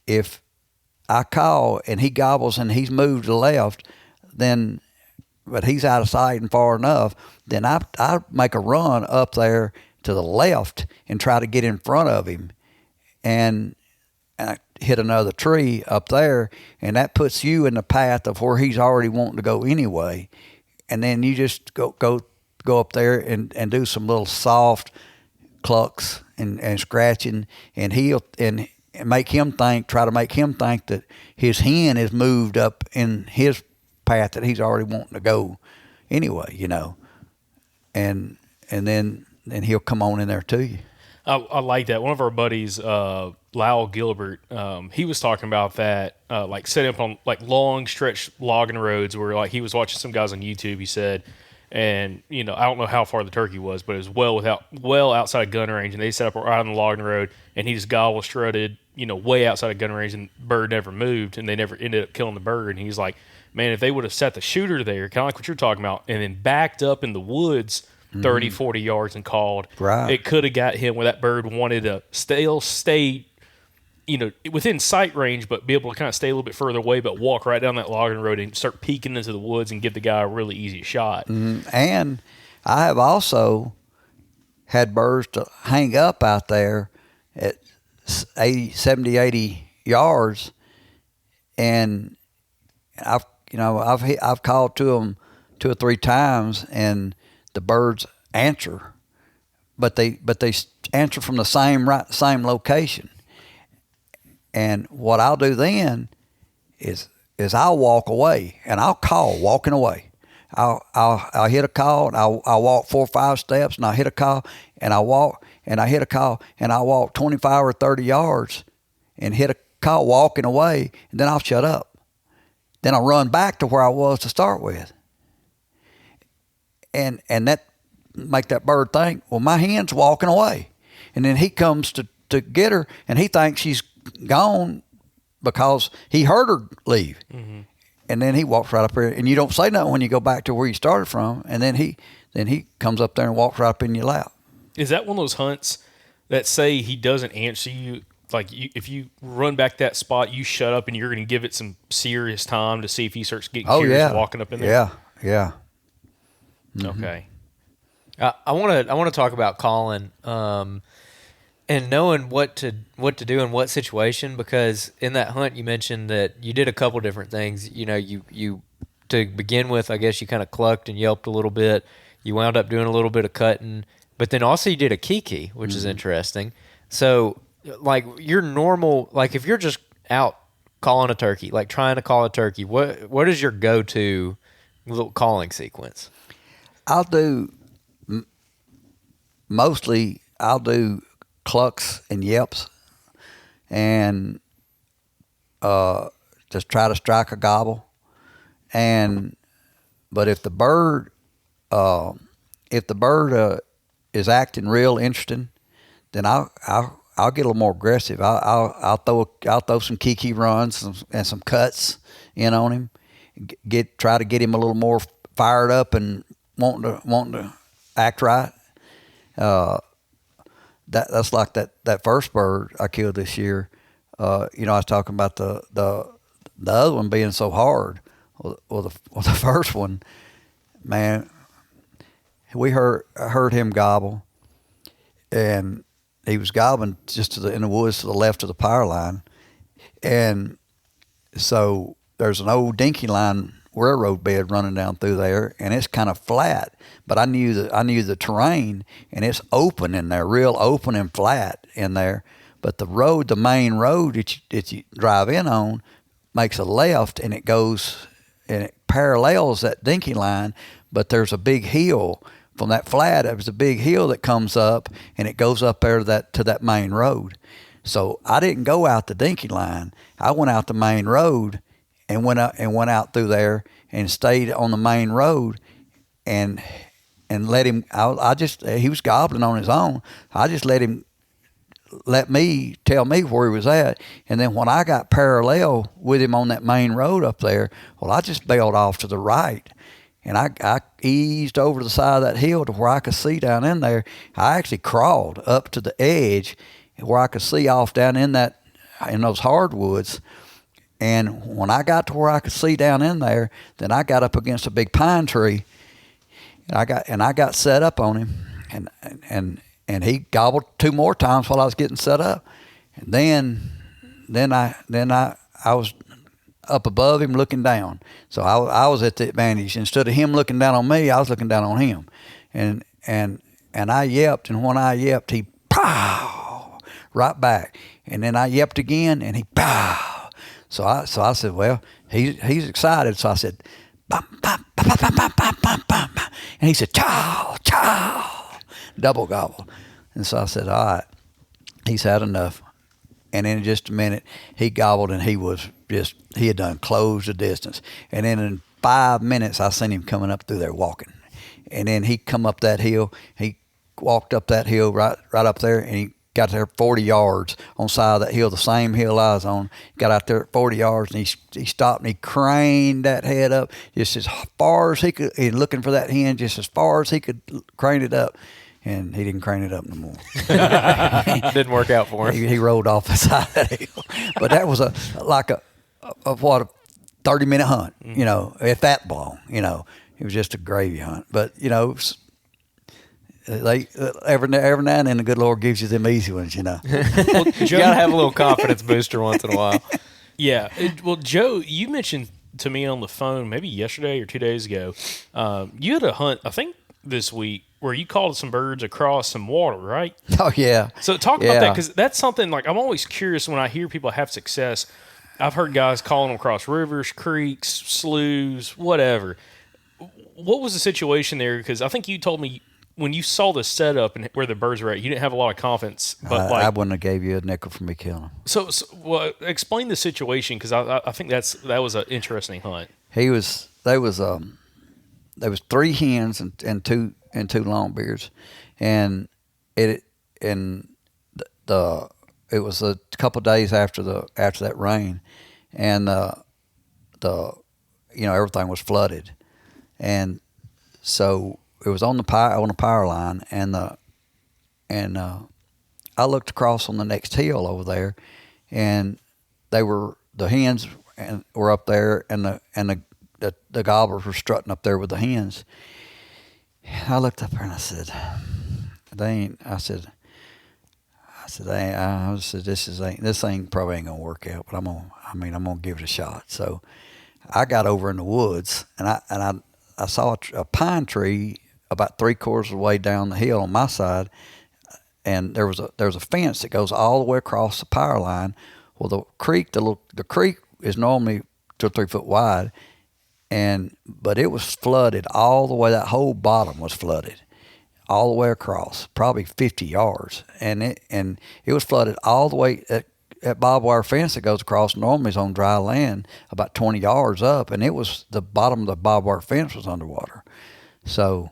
if I call and he gobbles and he's moved to the left, but he's out of sight and far enough, then I make a run up there to the left and try to get in front of him, and I hit another tree up there, and that puts you in the path of where he's already wanting to go anyway. And then you just go up there and do some little soft clucks and scratching, and try to make him think that his hen is moved up in his path that he's already wanting to go anyway, and then he'll come on in there to you.
I like that. One of our buddies, Lyle Gilbert, he was talking about that, like setting up on like long stretch logging roads where like he was watching some guys on YouTube, he said, and I don't know how far the turkey was, but it was well outside of gun range, and they set up right on the logging road, and he just gobble strutted, way outside of gun range, and the bird never moved, and they never ended up killing the bird. And he's like, man, if they would have set the shooter there, kind of like what you're talking about, and then backed up in the woods 30, 40 yards and called,
right,
it could have got him where that bird wanted to stay, within sight range, but be able to kind of stay a little bit further away, but walk right down that logging road and start peeking into the woods and give the guy a really easy shot.
And I have also had birds to hang up out there at 70, 80 yards, and I've called to them 2 or 3 times, and the birds answer, but they answer from the same location. And what I'll do then is I'll walk away, and I'll call walking away. I'll hit a call, and I'll walk 4 or 5 steps, and I'll hit a call, and I'll walk, and I hit a call, and I'll walk 25 or 30 yards and hit a call walking away, and then I'll shut up. Then I'll run back to where I was to start with. And that make that bird think, well, my hen's walking away. And then he comes to get her, and he thinks she's gone because he heard her leave. Mm-hmm. And then he walks right up there, and you don't say nothing when you go back to where you started from, and then he comes up there and walks right up in your lap.
Is that one of those hunts that say he doesn't answer you? Like if you run back that spot, you shut up, and you're going to give it some serious time to see if he starts getting curious walking up in there?
Yeah.
Mm-hmm. Okay.
I want to talk about calling and knowing what to do in what situation, because in that hunt you mentioned that you did a couple different things. You to begin with, I guess you kind of clucked and yelped a little bit. You wound up doing a little bit of cutting, but then also you did a kiki, which is interesting. So like your normal, like if you're just out calling a turkey, like trying to call a turkey, what is your go-to little calling sequence?
I'll do clucks and yelps, and just try to strike a gobble. But if the bird is acting real interesting, then I'll get a little more aggressive. I'll throw some kiki runs and some cuts in on him. Try to get him a little more fired up and wanting to act right. That's like that first bird I killed this year. I was talking about the the other one being so hard. Well, the first one, man, I heard him gobble, and he was gobbling just in the woods to the left of the power line, and so there's an old dinky line railroad bed running down through there, and it's kind of flat. But I knew the terrain, and it's open in there, real open and flat in there. But the main road that you drive in on, makes a left, and it goes and it parallels that dinky line. But there's a big hill from that flat. There's a big hill that comes up, and it goes up there to that main road. So I didn't go out the dinky line. I went out the main road and went out through there and stayed on the main road and let him. He was gobbling on his own. I just let me tell me where he was at, and then when I got parallel with him on that main road up there, well, I just bailed off to the right. And I eased over the side of that hill to where I could see down in there. I actually crawled up to the edge where I could see off down in those hardwoods. And when I got to where I could see down in there, then I got up against a big pine tree, and I got set up on him, and he gobbled 2 more times while I was getting set up. And then I was up above him looking down. So I was at the advantage. Instead of him looking down on me, I was looking down on him. And I yelped, and when I yelped, he pow right back. And then I yelped again, and he pow. So I said, well, he's excited. So I said, bum, bum, bum, bum, bum, bum, bum, bum. And he said, chow, chow, double gobble. And so I said, all right, he's had enough. And in just a minute, he gobbled, and he had done closed the distance. And then in 5 minutes, I seen him coming up through there walking. And then he come up that hill. He walked up that hill right up there, and he got there 40 yards on the side of that hill, the same hill I was on. Got out there at 40 yards, and he stopped, and he craned that head up just as far as he could, and looking for that hen just as far as he could crane it up. And he didn't crane it up no more.
Didn't work out for him.
He rolled off the side of that hill. But that was a 30-minute hunt, if that long, It was just a gravy hunt. But, every now and then the good Lord gives you them easy ones,
Well, you got to have a little confidence booster once in a while.
Yeah. Well, Joe, you mentioned to me on the phone maybe yesterday or 2 days ago, you had a hunt, I think this week, where you called some birds across some water, right?
Oh, yeah.
So talk about that, because that's something, like, I'm always curious when I hear people have success. I've heard guys calling them across rivers, creeks, sloughs, whatever. What was the situation there? Because I think you told me when you saw the setup and where the birds were at, you didn't have a lot of confidence. But
I wouldn't have gave you a nickel for me killing them.
So explain the situation, because I think that was an interesting hunt.
There was 3 hens and two longbeards, and it was a couple of days after that rain, and everything was flooded, and so it was on the power line, and I looked across on the next hill over there, and the hens were up there, and the gobblers were strutting up there with the hens. I looked up there and I said, this thing probably ain't gonna work out, but I'm gonna give it a shot. So I got over in the woods, and I saw a pine tree about 3/4 of the way down the hill on my side, and there's a fence that goes all the way across the power line. Well, the creek is normally 2 or 3 foot wide, but it was flooded all the way. That whole bottom was flooded all the way across, probably 50 yards, and it was flooded all the way. That barbed wire fence that goes across normally is on dry land about 20 yards up, and it was the bottom of the barbed wire fence was underwater. So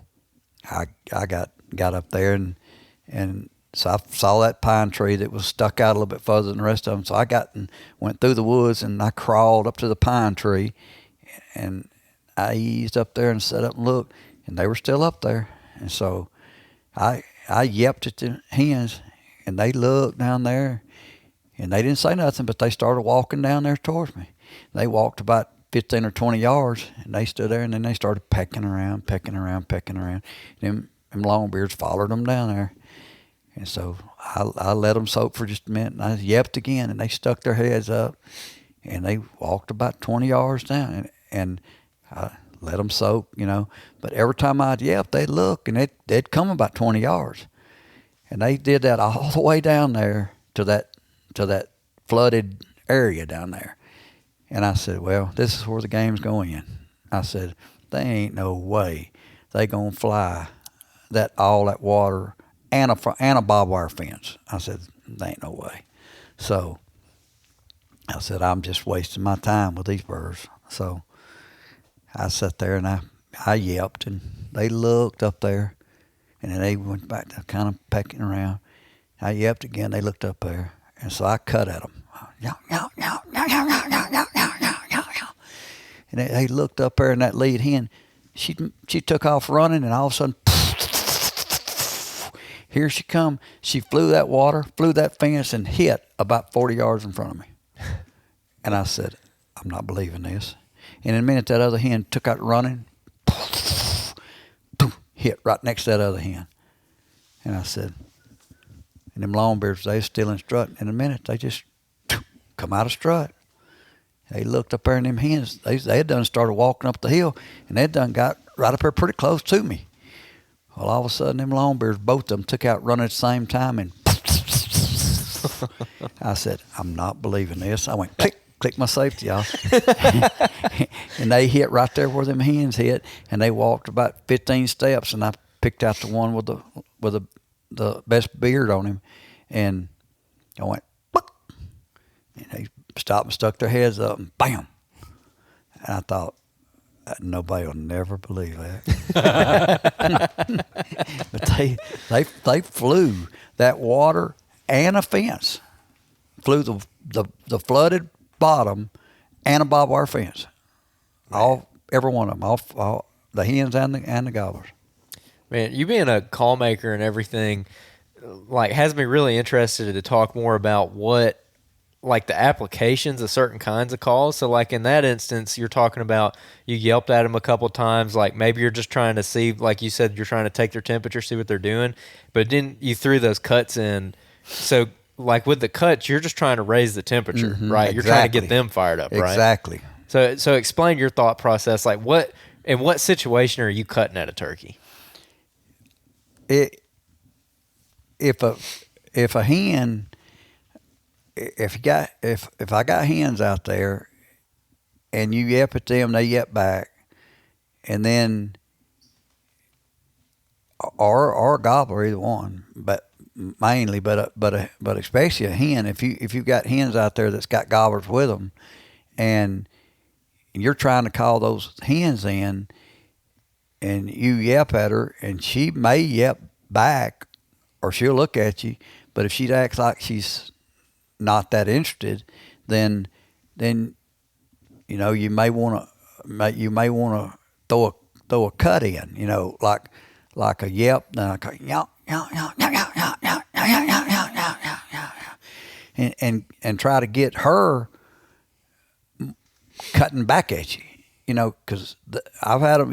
I got up there, and so I saw that pine tree that was stuck out a little bit further than the rest of them. So I got and went through the woods, and I crawled up to the pine tree, and I eased up there and sat up and looked, and they were still up there. And so I yelped at the hens, and they looked down there, and they didn't say nothing, but they started walking down there towards me. They walked about 15 or 20 yards, and they stood there, and then they started pecking around. Them longbeards followed them down there. And so I let them soak for just a minute, and I yelped again, and they stuck their heads up, and they walked about 20 yards down, and I let them soak, But every time I'd yelp, they'd look, and they'd come about 20 yards. And they did that all the way down there to that flooded area down there. And I said, well, this is where the game's going in. I said, they ain't no way they going to fly all that water and a barbed wire fence. I said, there ain't no way. So I said, I'm just wasting my time with these birds. So I sat there and I yelped, and they looked up there, and then they went back to kind of pecking around. I yelped again. They looked up there, and so I cut at them. And they looked up there, and that lead hen, she took off running, and all of a sudden, here she come. She flew that fence, and hit about 40 yards in front of me. And I said, I'm not believing this. And in a minute, that other hen took out running, hit right next to that other hen. And I said, and them longbeards, they was still in strut. In a minute, they just come out of strut. They looked up there, and them hens, they had done started walking up the hill, and they had done got right up there pretty close to me. Well, all of a sudden, them longbeards, both of them took out running at the same time, and I said, I'm not believing this. I went, click my safety off. And they hit right there where them hens hit, and they walked about 15 steps, and I picked out the one with the best beard on him, and I went, Buck! And they stopped and stuck their heads up, and bam! And I thought, nobody will never believe that. But they flew that water and a fence, flew the flooded bottom and a barbed wire fence, every one of them, all the hens and the gobblers.
Man, you being a call maker and everything, like, has me really interested to talk more about what, like, the applications of certain kinds of calls. So, like, in that instance, you're talking about you yelped at them a couple of times. Like, maybe you're just trying to see, like you said, you're trying to take their temperature, see what they're doing. But then you threw those cuts in. So, like, with the cuts, you're just trying to raise the temperature, right?
Exactly.
You're trying to get them fired up, right?
Exactly.
So explain your thought process. Like, in what situation are you cutting at a turkey?
If a hen, if I got hens out there, and you yelp at them, they yelp back, and then or a gobbler, either one, but mainly, but especially a hen. If you've got hens out there that's got gobblers with them, and you're trying to call those hens in, and you yelp at her, and she may yelp back, or she'll look at you, but if she acts like she's not that interested, then you may want to throw a cut in, like a yelp, then and try to get her cutting back at you. Because I've had them.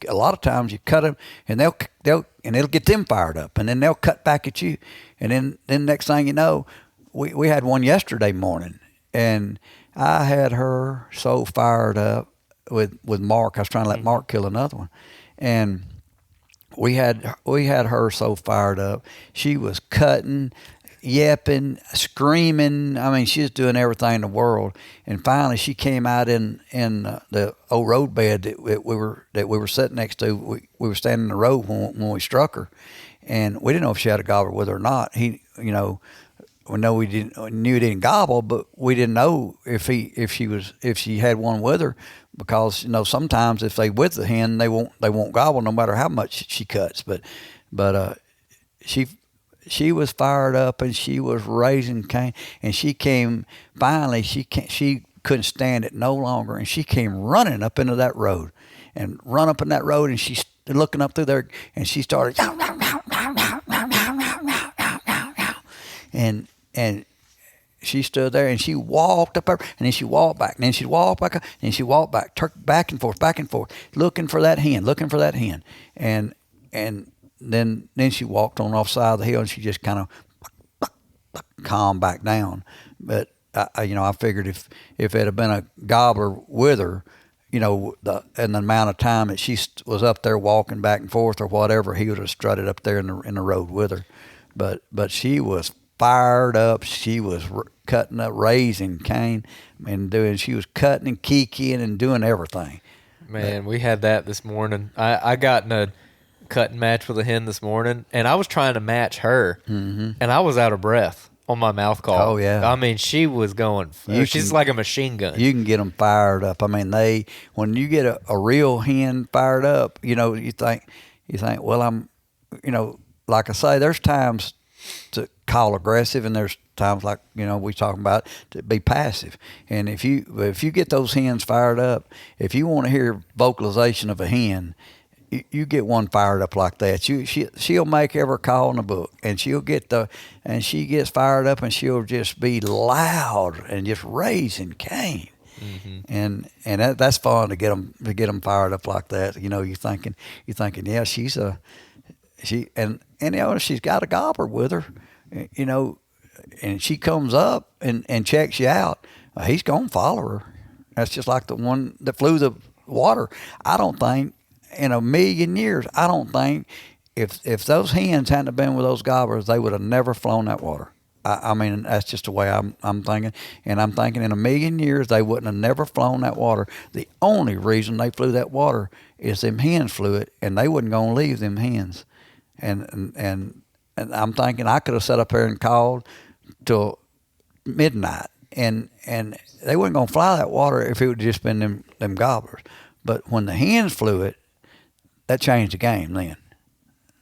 A lot of times you cut them, and it'll get them fired up, and then they'll cut back at you, and then next thing you know, we had one yesterday morning, and I had her so fired up with Mark. I was trying to let Mark kill another one, and we had her so fired up. She was cutting, yapping, screaming. I mean, she was doing everything in the world. And finally, she came out in the old road bed that we were sitting next to. We were standing in the road when we struck her, and we didn't know if she had a gobbler with her or not. We knew he didn't gobble, but we didn't know if she had one with her, because sometimes if they with the hen, they won't gobble no matter how much she cuts. But she was fired up, and she was raising Cain, and she came finally. She couldn't stand it no longer, and she came running up into that road, and she's looking up through there, and she started she stood there and she walked up there, and then she walked back, and then she'd walk back, and then she walked back, back and forth, looking for that hen, and then she walked on the off side of the hill, and she just kind of calmed back down. But I figured if it had been a gobbler with her, in the amount of time that she was up there walking back and forth or whatever, he would have strutted up there in the road with her. But she was fired up. She was cutting up, raising cane, and she was cutting and kikiing and doing everything.
Man, we had that this morning. I got in a cutting match with a hen this morning, and I was trying to match her, and I was out of breath on my mouth call.
Oh, yeah.
I mean, she was going. She's like a machine gun.
You can get them fired up. I mean, when you get a real hen fired up, you think, well, I'm, like I say, there's times to call aggressive, and there's times like we talking about to be passive. And if you get those hens fired up, if you want to hear vocalization of a hen, you get one fired up like that. She'll make every call in the book, and she gets fired up, and she'll just be loud and just raising cane. Mm-hmm. And that's fun to get them fired up like that. You're thinking, yeah, she's got a gobbler with her, and she comes up and checks you out. He's gonna follow her. That's just like the one that flew the water. I don't think in a million years, if those hens hadn't been with those gobblers, they would have never flown that water. I mean, that's just the way I'm thinking. And I'm thinking in a million years, they wouldn't have never flown that water. The only reason they flew that water is them hens flew it, and they wasn't going to leave them hens. And I'm thinking I could have sat up there and called till midnight, and they wasn't going to fly that water if it would just been them gobblers. But when the hens flew it, that changed the game then.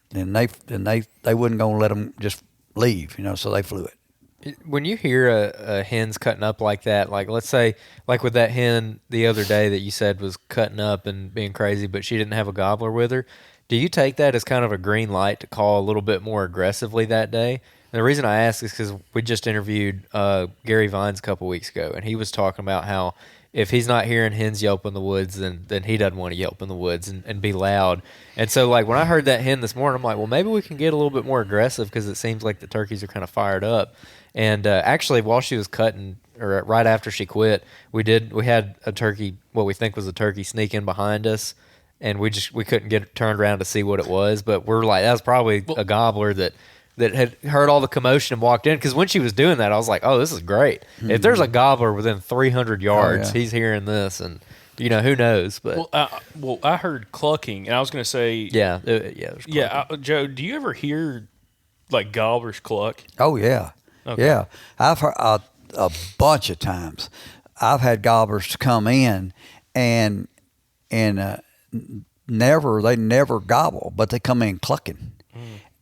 Then they wasn't going to let them just leave, so they flew it.
When you hear a hen's cutting up like that, like let's say, like with that hen the other day that you said was cutting up and being crazy, but she didn't have a gobbler with her, do you take that as kind of a green light to call a little bit more aggressively that day? And the reason I ask is because we just interviewed Gary Vines a couple weeks ago, and he was talking about how if he's not hearing hens yelp in the woods, then he doesn't want to yelp in the woods and be loud. And so, like, when I heard that hen this morning, I'm like, well, maybe we can get a little bit more aggressive because it seems like the turkeys are kind of fired up. And actually, while she was cutting, or right after she quit, we had a turkey, what we think was a turkey, sneak in behind us, and we couldn't get turned around to see what it was. But we're like, that was probably a gobbler that had heard all the commotion and walked in. Because when she was doing that, I was like, oh, this is great. Mm-hmm. If there's a gobbler within 300 yards, he's hearing this, and who knows? But
I heard clucking, and I was going to say,
there's clucking.
Joe, do you ever hear like gobblers cluck?
Oh yeah, okay. Yeah. I've heard a bunch of times. I've had gobblers come in and they never gobble, but they come in clucking.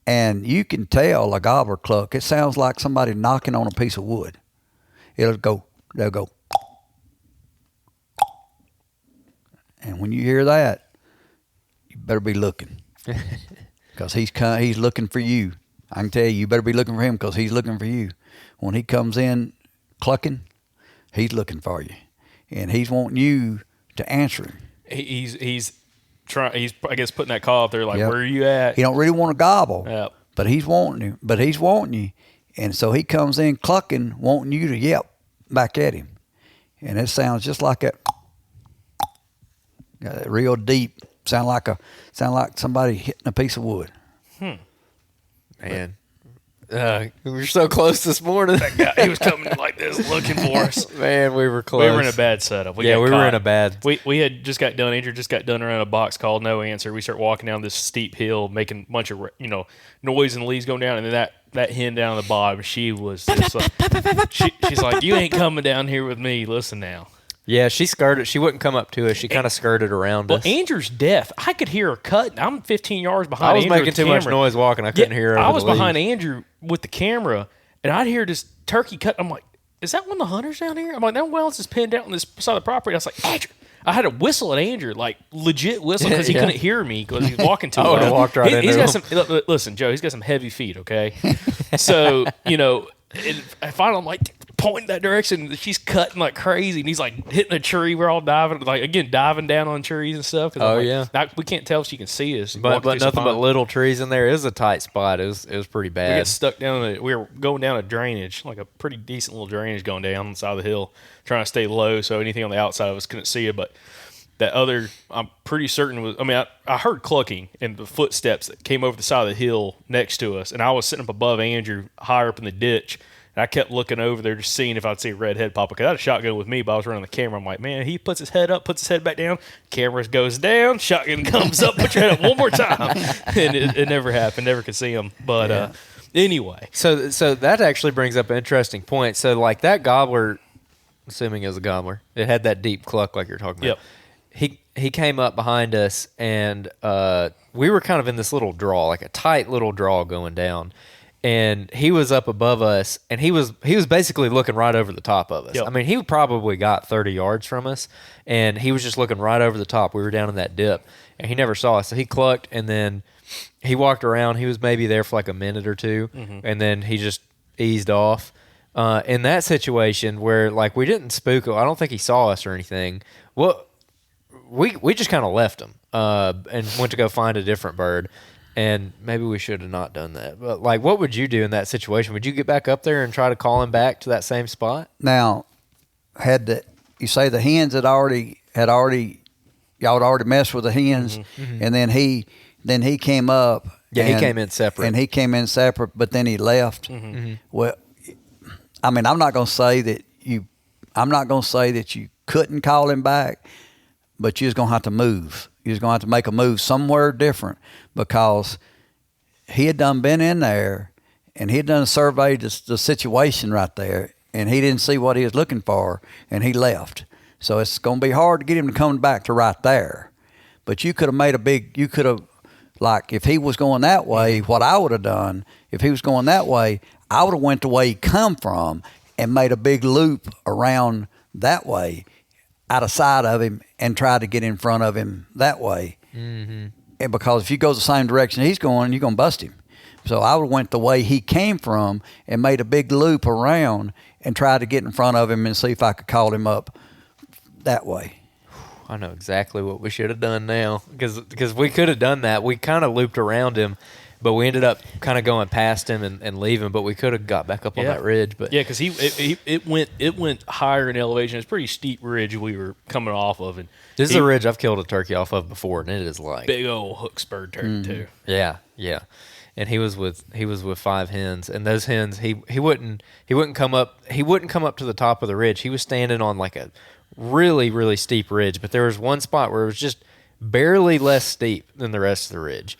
And you can tell a gobbler cluck. It sounds like somebody knocking on a piece of wood. They'll go. And when you hear that, you better be looking. Because he's looking for you. I can tell you better be looking for him because he's looking for you. When he comes in clucking, he's looking for you. And he's wanting you to answer him.
He's I guess putting that call out there like, where are you at?
He don't really want to gobble, but he's wanting you. And so he comes in clucking, wanting you to yelp back at him. And it sounds just like that, real deep, sound like somebody hitting a piece of wood.
Man. We were so close this morning.
That guy, he was coming like this looking for us.
Man, we were close.
We were in a bad setup.
We were in a bad.
We had just got done. Andrew just got done around a box called No Answer. We start walking down this steep hill, making a bunch of noise and leaves going down, and then that hen down at the bottom, she was just like, she's like, you ain't coming down here with me. Listen now.
Yeah, she skirted. She wouldn't come up to us. She kind of skirted around us.
Well, Andrew's deaf. I could hear her cut. I'm 15 yards behind Andrew.
I was making too much noise walking. I couldn't hear her.
I was behind Andrew with the camera, and I'd hear this turkey cut. I'm like, is that one of the hunters down here? I'm like, that one else is pinned out on this side of the property. I was like, Andrew. I had to whistle at Andrew, like legit whistle, because he couldn't hear me because he was walking too loud.
I would have walked right
He's got
some.
Listen, Joe, he's got some heavy feet. Okay, so finally I'm like, pointing that direction. She's cutting like crazy, and he's like hitting a tree. We're all diving, like again, diving down on trees and stuff.
Oh, yeah.
We can't tell if she can see us.
But nothing but little trees in there. It was a tight spot. It was pretty bad.
We got stuck down. We were going down a drainage, like a pretty decent little drainage going down the side of the hill, trying to stay low so anything on the outside of us couldn't see it. But that other, I'm pretty certain was. I mean, I heard clucking and the footsteps that came over the side of the hill next to us, and I was sitting up above Andrew, higher up in the ditch. And I kept looking over there, just seeing if I'd see a red head pop up. Because I had a shotgun with me, but I was running the camera. I'm like, man, he puts his head up, puts his head back down, camera goes down, shotgun comes up, put your head up one more time. And it never happened, never could see him. But anyway.
So that actually brings up an interesting point. So, like, that gobbler, assuming it was a gobbler, it had that deep cluck like you're talking about.
Yep.
He came up behind us, and we were kind of in this little draw, like a tight little draw going down. And he was up above us, and he was basically looking right over the top of us.
Yep.
I mean, he probably got 30 yards from us, and he was just looking right over the top. We were down in that dip, and he never saw us. So he clucked, and then he walked around. He was maybe there for like a minute or two, and then he just eased off. In that situation where, like, we didn't spook him, I don't think he saw us or anything. Well, we just kind of left him and went to go find a different bird. And maybe we should have not done that. But, like, what would you do in that situation? Would you get back up there and try to call him back to that same spot?
Now, you say the hens y'all had already messed with the hens, and then he came up.
Yeah, he came in separate.
And he came in separate, but then he left. Well, I mean, I'm not going to say that you couldn't call him back, but you was going to have to move. You was going to have to make a move somewhere different, because he had done been in there and he had done surveyed the situation right there, and he didn't see what he was looking for, and he left. So it's going to be hard to get him to come back to right there. But you could have like, if he was going that way, what I would have done, if he was going that way, I would have went the way he come from and made a big loop around that way, out of sight of him, and try to get in front of him that way. And because if you go the same direction he's going, you're going to bust him. So I would have went the way he came from and made a big loop around and tried to get in front of him and see if I could call him up that way.
I know exactly what we should have done now, because we could have done that. We kind of looped around him, but we ended up kind of going past him and leaving. But we could have got back up on that ridge. But
yeah, because it went higher in elevation. It's a pretty steep ridge we were coming off of, and
this is a ridge I've killed a turkey off of before, and it is like
big old hook spurred turkey too.
Yeah. And he was with 5 hens, and those hens he wouldn't come up to the top of the ridge. He was standing on like a really, really steep ridge, but there was one spot where it was just barely less steep than the rest of the ridge.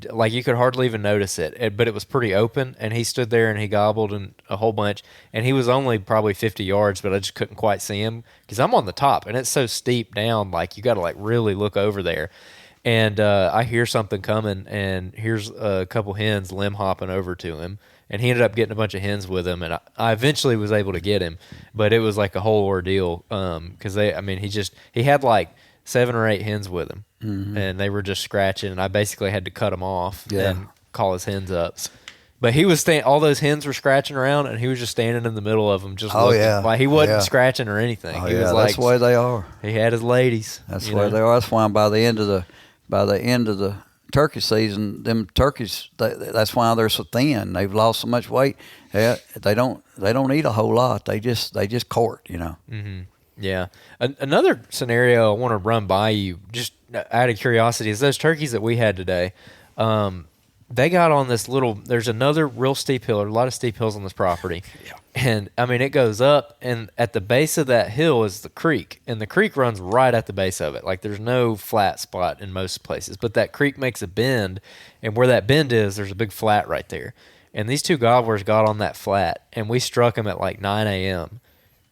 Like, you could hardly even notice it, but it was pretty open, and he stood there and he gobbled and a whole bunch, and he was only probably 50 yards, but I just couldn't quite see him because I'm on the top, and it's so steep down, like, you got to like really look over there. And I hear something coming, and here's a couple hens limb hopping over to him, and he ended up getting a bunch of hens with him, and I eventually was able to get him, but it was like a whole ordeal because he had like 7 or 8 hens with him, and they were just scratching, and I basically had to cut them off and call his hens up. But he was all those hens were scratching around, and he was just standing in the middle of them, just looking. Like, he wasn't scratching or anything. He was like,
that's the way they are.
He had his ladies.
That's the way they are. That's why by the end of the turkey season, them turkeys, that's why they're so thin. They've lost so much weight. They don't eat a whole lot. They just court,
Mm-hmm. Yeah. Another scenario I want to run by you, just out of curiosity, is those turkeys that we had today. They got on this there's another real steep hill. There are a lot of steep hills on this property. Yeah. And, I mean, it goes up, and at the base of that hill is the creek. And the creek runs right at the base of it. Like, there's no flat spot in most places. But that creek makes a bend, and where that bend is, there's a big flat right there. And these 2 gobblers got on that flat, and we struck them at like 9 a.m.,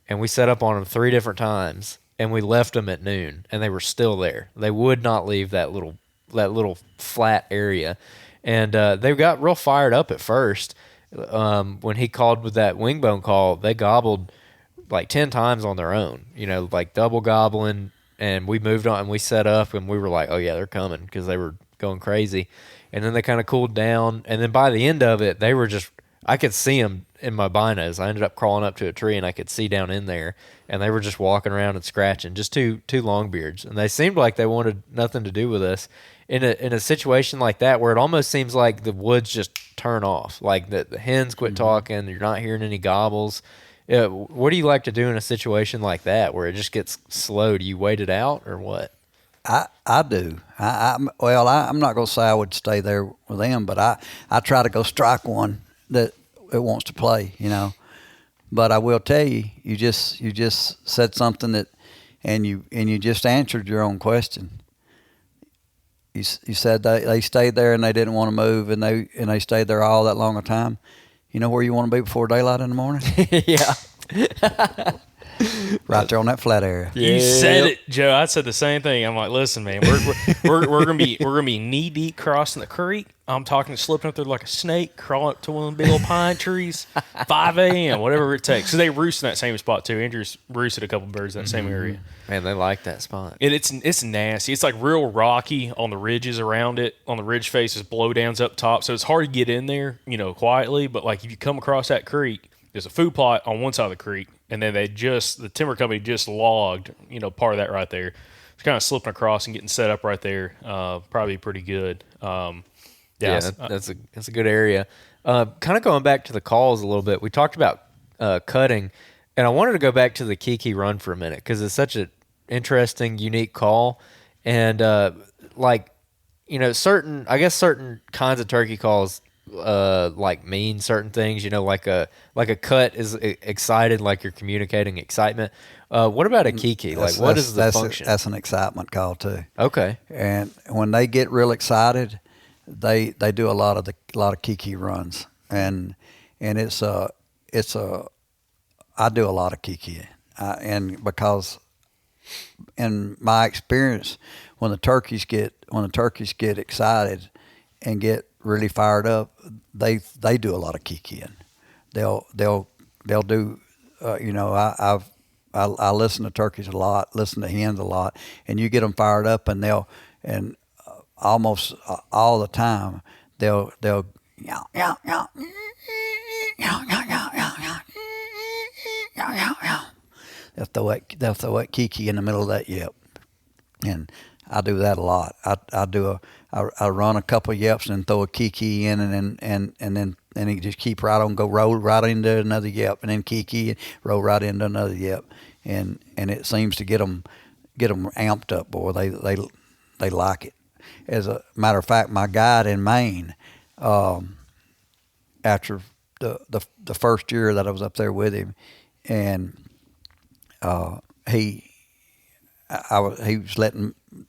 and we set up on them 3 different times, and we left them at noon, and they were still there. They would not leave that little flat area. And they got real fired up at first. When he called with that wingbone call, they gobbled like 10 times on their own, like double gobbling, and we moved on and we set up, and we were like, oh yeah, they're coming, because they were going crazy. And then they kind of cooled down, and then by the end of it, they were just, I could see them in my binos. I ended up crawling up to a tree and I could see down in there, and they were just walking around and scratching, just two longbeards, and they seemed like they wanted nothing to do with us. In a situation like that, where it almost seems like the woods just turn off, like the hens quit talking, you're not hearing any gobbles. What do you like to do in a situation like that where it just gets slow? Do you wait it out or what?
I do. I'm not going to say I would stay there with them, but I try to go strike one that it wants to play, you know. But I will tell you, you just said something and you just answered your own question. You said they stayed there and they didn't want to move, and they stayed there all that long a time. You know where you want to be before daylight in the morning?
Yeah.
Right there on that flat area.
You said it, Joe. I said the same thing. I'm like, listen, man, we're gonna be knee deep crossing the creek. I'm talking slipping up there like a snake, crawling up to one of the big old pine trees, 5 a.m., whatever it takes. So they roost in that same spot too. Andrew's roosted a couple birds in that same area.
Man, they like that spot.
And it's nasty. It's like real rocky on the ridges around it. On the ridge faces, blowdowns up top. So it's hard to get in there, you know, quietly. But like if you come across that creek, there's a food plot on one side of the creek, and then the timber company just logged, you know, part of that right there. It's kind of slipping across and getting set up right there. Probably pretty good.
That's a good area. Kind of going back to the calls a little bit. We talked about cutting, and I wanted to go back to the Kiki run for a minute because it's such an interesting, unique call, and like, you know, certain kinds of turkey calls like mean certain things. You know, like a cut is excited, like you're communicating excitement. What about a Kiki? Like, what is the function?
That's an excitement call too.
Okay.
And when they get real excited, they do a lot of Kiki runs, and it's a I do a lot of Kiki, and because in my experience, when the turkeys get excited and get really fired up, they do a lot of Kikiing. They'll do you know, I listen to turkeys a lot, listen to hens a lot, and you get them fired up, and almost all the time they'll yow, yow, yow, yow, yow, yow, yow, yow, yow, yow, yow. They'll throw that Kiki in the middle of that yelp, and I do that a lot. I run a couple of yeps and throw a Kiki in, and then he just keep right on, roll right into another yep, and then Kiki and roll right into another yep, and it seems to get them amped up, boy. They like it. As a matter of fact, my guide in Maine, after the first year that I was up there with him, and he was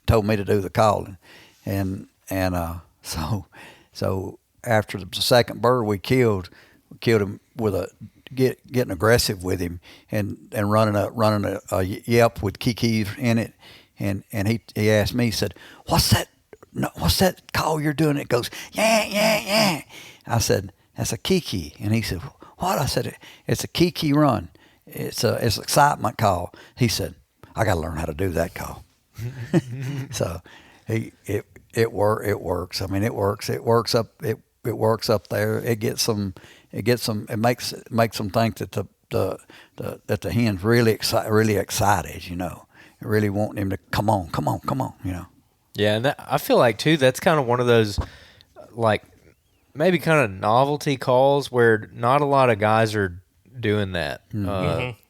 told me to do the calling, and so after the second bird we killed him with getting aggressive with him and running a yelp with Kiki in it, and he asked me, he said, what's that call you're doing? It goes, yeah, yeah, yeah. I said, that's a Kiki. And he said, what? I said, it's a Kiki run. It's an excitement call. He said, I got to learn how to do that call. So it works. I mean, it works. It works up there. It makes them think that the hen's really excited, you know. Really wanting him to come on, you know.
Yeah, and I feel like too that's kind of one of those like maybe kind of novelty calls where not a lot of guys are doing that.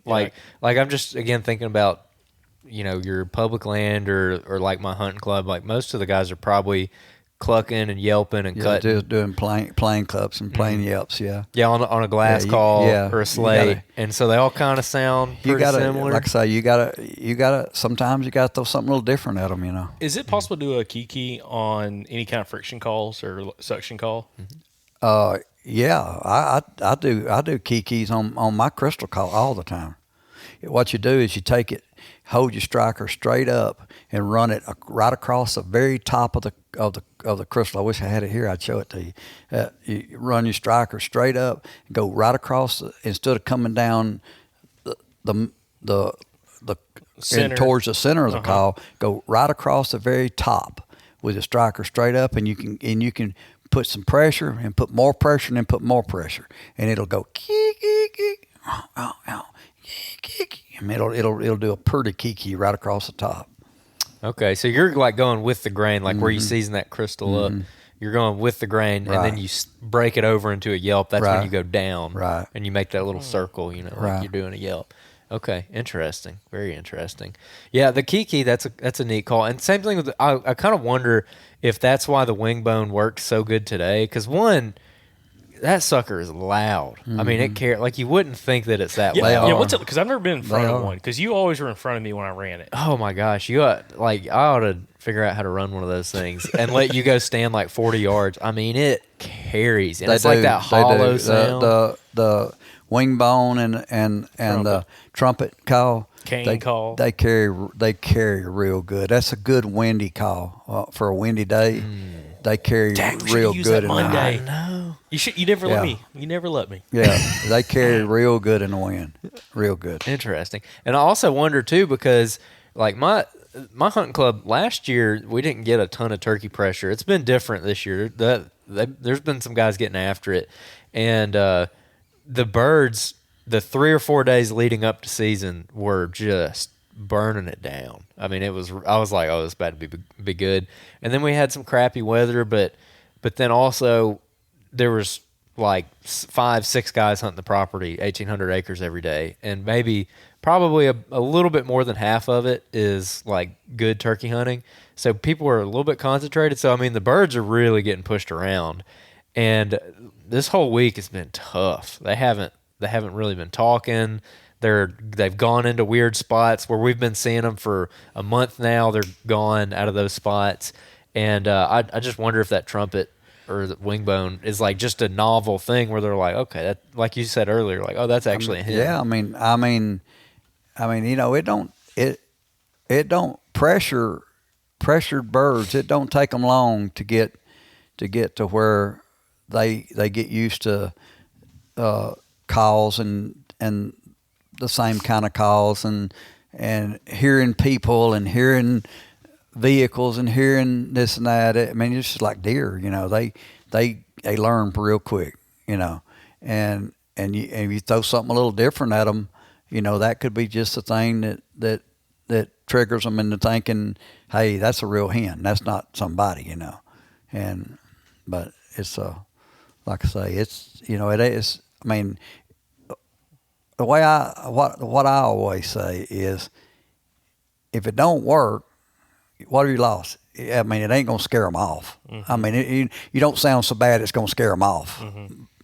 Like I'm just again thinking about, you know, your public land or like my hunting club. Like most of the guys are probably clucking and yelping and cutting.
Just doing plain clucks and plain yelps, yeah.
Yeah, on a glass call or a slate. And so they all kind of sound pretty similar.
Like I say, you gotta sometimes you gotta throw something a little different at them, you know.
Is it possible to do a Kiki on any kind of friction calls or suction call?
Yeah, I do Kikis on my crystal call all the time. What you do is you take it, hold your striker straight up, and run it right across the very top of the crystal. I wish I had it here. I'd show it to you. You run your striker straight up, and go right across instead of coming down the
center.
Towards the center of the call. Go right across the very top with the striker straight up, and you can put some pressure and put more pressure and then put more pressure, and it'll go keek, keek, keek, ow, ow, keek, keek. And it'll do a pretty kiki right across the top.
Okay, so you're like going with the grain, like where you season that crystal up. You're going with the grain, and then you break it over into a yelp. That's when you go down, and you make that little circle, you know, like you're doing a yelp. Okay, interesting, very interesting. Yeah, the kiki, that's a neat call. And same thing with I kind of wonder if that's why the wing bone works so good today, because one, that sucker is loud. I mean, it like you wouldn't think that it's that loud.
Yeah, what's it? Because I've never been in front of one. Because you always were in front of me when I ran it.
Oh my gosh, I ought to figure out how to run one of those things and let you go stand like 40 yards. I mean, it carries, and it's like that hollow sound.
The wing bone and the trumpet call,
call.
They carry real good. That's a good windy call for a windy day. They carry real good in
Monday.
the wind.
No, you never let me. You never let me.
Yeah, they carry real good in the wind. Real good.
Interesting. And I also wonder too, because like my hunting club last year, we didn't get a ton of turkey pressure. It's been different this year. There's been some guys getting after it, and the birds, the 3 or 4 days leading up to season were just burning it down. I mean, I was like, oh, it's about to be good. And then we had some crappy weather, but then also there was like 5-6 guys hunting the property, 1,800 acres every day, and probably a little bit more than half of it is like good turkey hunting. So people are a little bit concentrated. So I mean, the birds are really getting pushed around, and this whole week has been tough. They haven't really been talking. They've gone into weird spots where we've been seeing them for a month now. They're gone out of those spots, and I just wonder if that trumpet or the wing bone is like just a novel thing where they're like, okay, that, like you said earlier, like, oh, that's actually a hint.
Yeah, I mean, you know, it don't pressured birds. It don't take them long to get to where they get used to calls and the same kind of calls and hearing people and hearing vehicles and hearing this and that. I mean, it's just like deer, you know. They learn real quick, you know, and you throw something a little different at them, you know, that could be just the thing that triggers them into thinking, hey, that's a real hen. That's not somebody, you know. But it's like I say, it's, you know, it is. I mean, the way what I always say is, if it don't work, what have you lost? I mean, it ain't gonna scare them off. I mean, you don't sound so bad, it's gonna scare them off.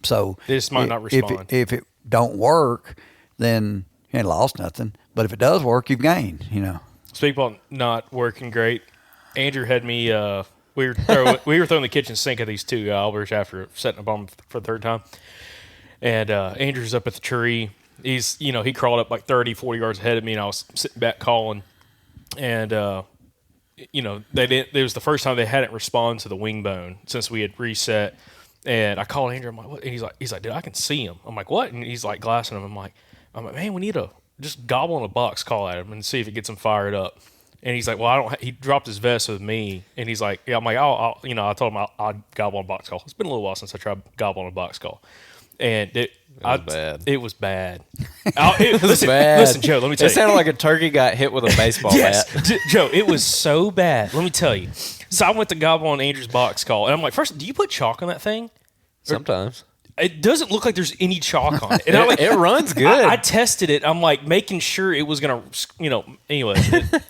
So
they just might not respond.
If it don't work, then you ain't lost nothing. But if it does work, you've gained. You know.
Speak about not working great. Andrew had me. We were throwing the kitchen sink at these two gobblers after setting them on for the third time, and Andrew's up at the tree. He's, you know, he crawled up like 30, 40 yards ahead of me, and I was sitting back calling, and you know, it was the first time they hadn't responded to the wing bone since we had reset. And I called Andrew. I'm like, what? And he's like, dude, I can see him. I'm like, what? And he's like glassing him. I'm like, man, we need to just gobble on a box call at him and see if it gets him fired up. And he's like, well, I don't. He dropped his vest with me, and he's like, yeah. I'm like, I'll you know, I told him I'd gobble on a box call. It's been a little while since I tried gobble on a box call, and it was bad. It was bad. Listen, Joe, let me tell you.
It sounded like a turkey got hit with a baseball bat.
Joe, it was so bad. Let me tell you. So I went to gobble on Andrew's box call, and I'm like, first, do you put chalk on that thing?
Sometimes.
It doesn't look like there's any chalk on it. And
it runs good.
I tested it. I'm like making sure it was going to, you know, anyway,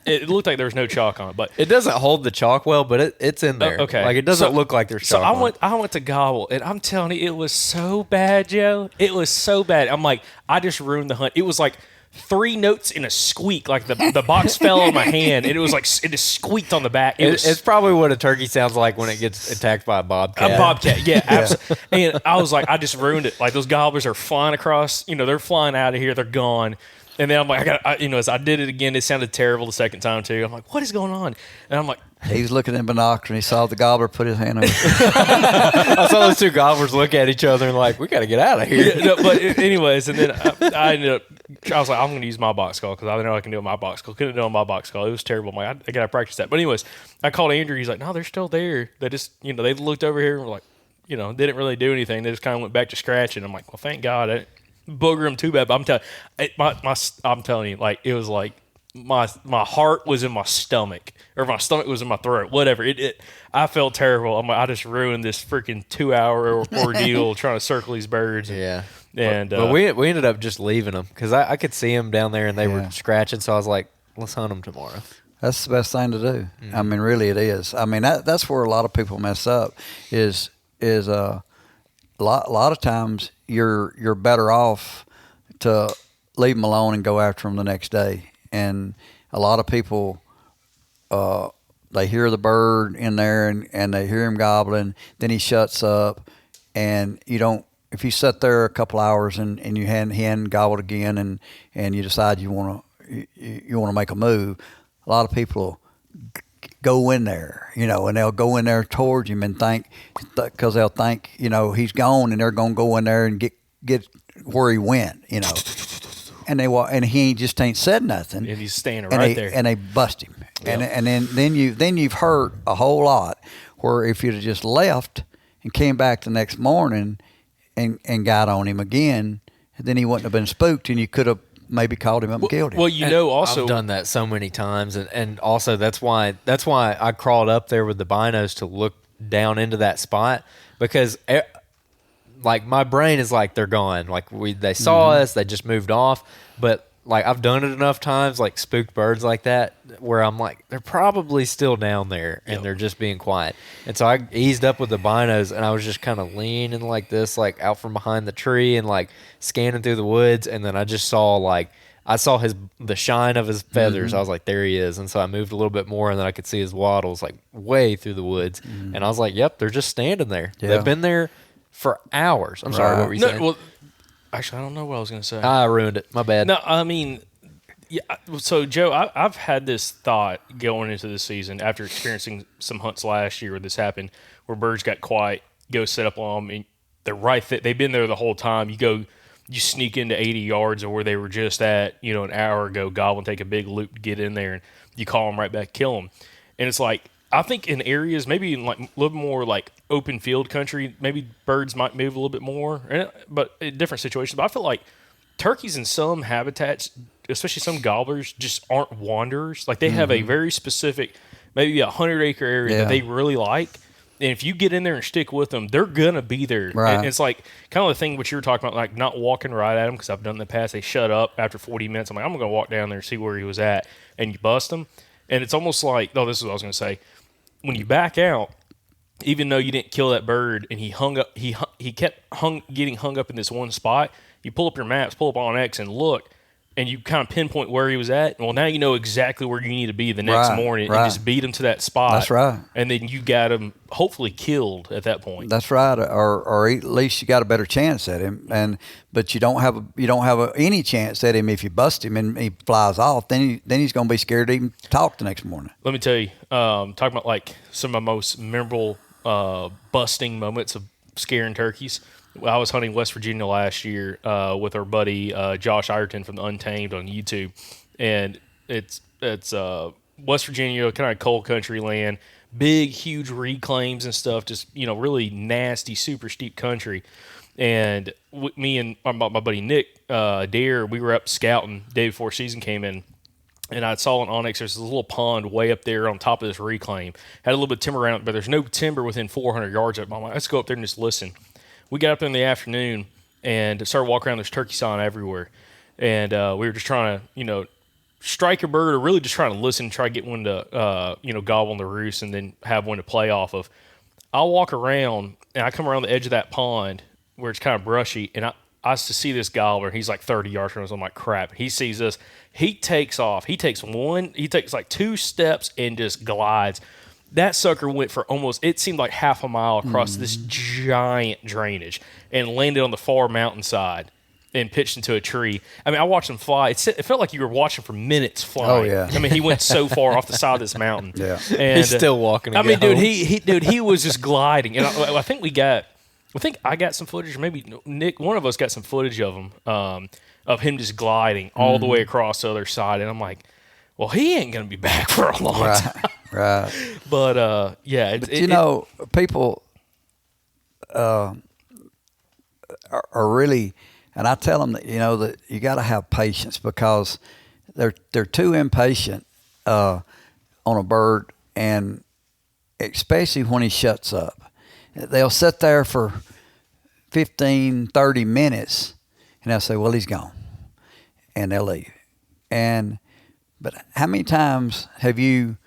it looked like there was no chalk on it. But
it doesn't hold the chalk well, but it's in there.
Okay.
Like, it doesn't look like there's chalk on it.
I went to gobble, and I'm telling you, it was so bad, Joe. It was so bad. I'm like, I just ruined the hunt. It was like 3 notes in a squeak, like the box fell on my hand, and it was like it just squeaked on the back.
It's probably what a turkey sounds like when it gets attacked by a bobcat.
A bobcat, yeah, absolutely. And I was like, I just ruined it. Like, those gobblers are flying across, you know, they're flying out of here, they're gone. And then I'm like, as I did it again, it sounded terrible the second time too. I'm like, what is going on? And I'm like,
he was looking in binoculars and he saw the gobbler put his hand over.
I saw those two gobblers look at each other and like, we got to get out of here.
Yeah, no, but anyways, and then I ended up, I was like, I'm going to use my box call because I know I can do it my box call. Couldn't do it on my box call. It was terrible. I'm like, I got to practice that. But anyways, I called Andrew. He's like, no, they're still there. They just, you know, they looked over here and were like, didn't really do anything. They just kind of went back to scratching. I'm like, well, thank God. I didn't booger them too bad. But I'm telling you, like, it was like my heart was in my stomach, or my stomach was in my throat, whatever. I felt terrible. I'm like, I just ruined this freaking 2-hour ordeal trying to circle these birds.
Yeah.
And
but we ended up just leaving them because I could see them down there and they were scratching. So I was like, let's hunt them tomorrow.
That's the best thing to do. I mean, really, it is. I mean, that's where a lot of people mess up. Is a lot of times you're better off to leave them alone and go after them the next day. And a lot of people, they hear the bird in there and they hear him gobbling. Then he shuts up, and you don't. If you sit there a couple hours and he hadn't gobbled again, and you decide you want to make a move, a lot of people go in there, and they'll go in there towards him and think, because they'll think, he's gone, and they're going to go in there and get where he went, and he just ain't said nothing,
and he's standing right there,
and they bust him, and then you've hurt a whole lot. Where if you'd have just left and came back the next morning and got on him again, then he wouldn't have been spooked, and you could have maybe called him up and killed him.
Well, also
I've done that so many times, and also that's why I crawled up there with the binos to look down into that spot, because like my brain is like, they're gone, like they saw us, they just moved off. But like I've done it enough times, like spooked birds like that, where I'm like, they're probably still down there and they're just being quiet. And so I eased up with the binos, and I was just kind of leaning like this, like out from behind the tree and like scanning through the woods. And then I just saw the shine of his feathers. I was like, there he is. And so I moved a little bit more, and then I could see his wattles like way through the woods. And I was like, yep, they're just standing there. Yeah. They've been there for hours. I'm sorry, what were you saying?
Well, actually, I don't know what I was going to say.
I ruined it. My bad.
No, I mean, yeah. So, Joe, I've had this thought going into this season after experiencing some hunts last year where this happened, where birds got quiet, go set up on them, and they're right there. They've been there the whole time. You sneak into 80 yards of where they were just at, an hour ago, gobble and take a big loop to get in there, and you call them right back, kill them. And it's like, I think in areas, maybe in like a little more like open field country, maybe birds might move a little bit more, but in different situations. But I feel like turkeys in some habitats, especially some gobblers, just aren't wanderers. Like they have a very specific, maybe a 100-acre area that they really like. And if you get in there and stick with them, they're going to be there.
Right.
And it's like kind of the thing what you were talking about, like not walking right at them, because I've done in the past. They shut up after 40 minutes. I'm like, I'm going to walk down there and see where he was at. And you bust them. And it's almost like, this is what I was going to say. When you back out, even though you didn't kill that bird and he hung up, he kept getting hung up in this one spot, you pull up your maps, pull up on X and look, and you kind of pinpoint where he was at. Well, now you know exactly where you need to be the next morning and just beat him to that spot.
That's right.
And then you got him hopefully killed at that point.
That's right. Or at least you got a better chance at him. But you don't have any chance at him if you bust him and he flies off. Then he's going to be scared to even talk the next morning.
Let me tell you, talking about like some of my most memorable busting moments of scaring turkeys. I was hunting West Virginia last year with our buddy Josh Ireton from the Untamed on YouTube, and it's West Virginia, kind of cold country land, big, huge reclaims and stuff, just really nasty, super steep country. And me and my buddy Nick Dare, we were up scouting day before season came in. And I saw an onyx. There's this little pond way up there on top of this reclaim. Had a little bit of timber around it, but there's no timber within 400 yards of it. I'm like, let's go up there and just listen. We got up there in the afternoon and started walking around. There's turkey sign everywhere. And we were just trying to, strike a bird, or really just trying to listen, try to get one to, gobble on the roost and then have one to play off of. I'll walk around, and I come around the edge of that pond where it's kind of brushy, and I used to see this gobbler. He's like 30 yards from us. I'm like, crap. He sees us. He takes off. He takes like 2 steps and just glides. That sucker went for it seemed like half a mile across this giant drainage and landed on the far mountainside and pitched into a tree. I mean, I watched him fly. It felt like you were watching for minutes flying.
Oh, yeah.
I mean, he went so far off the side of this mountain.
Yeah.
And,
he's still walking.
I mean, dude, he was just gliding. And I think I got some footage, or maybe Nick, one of us got some footage of him just gliding all the way across the other side. And I'm like, well, he ain't going to be back for a long time.
Right.
But, yeah.
People, are really, and I tell them that that you got to have patience because they're too impatient on a bird, and especially when he shuts up. They'll sit there for 15, 30 minutes, and they'll say, well, he's gone, and they'll leave. But how many times have you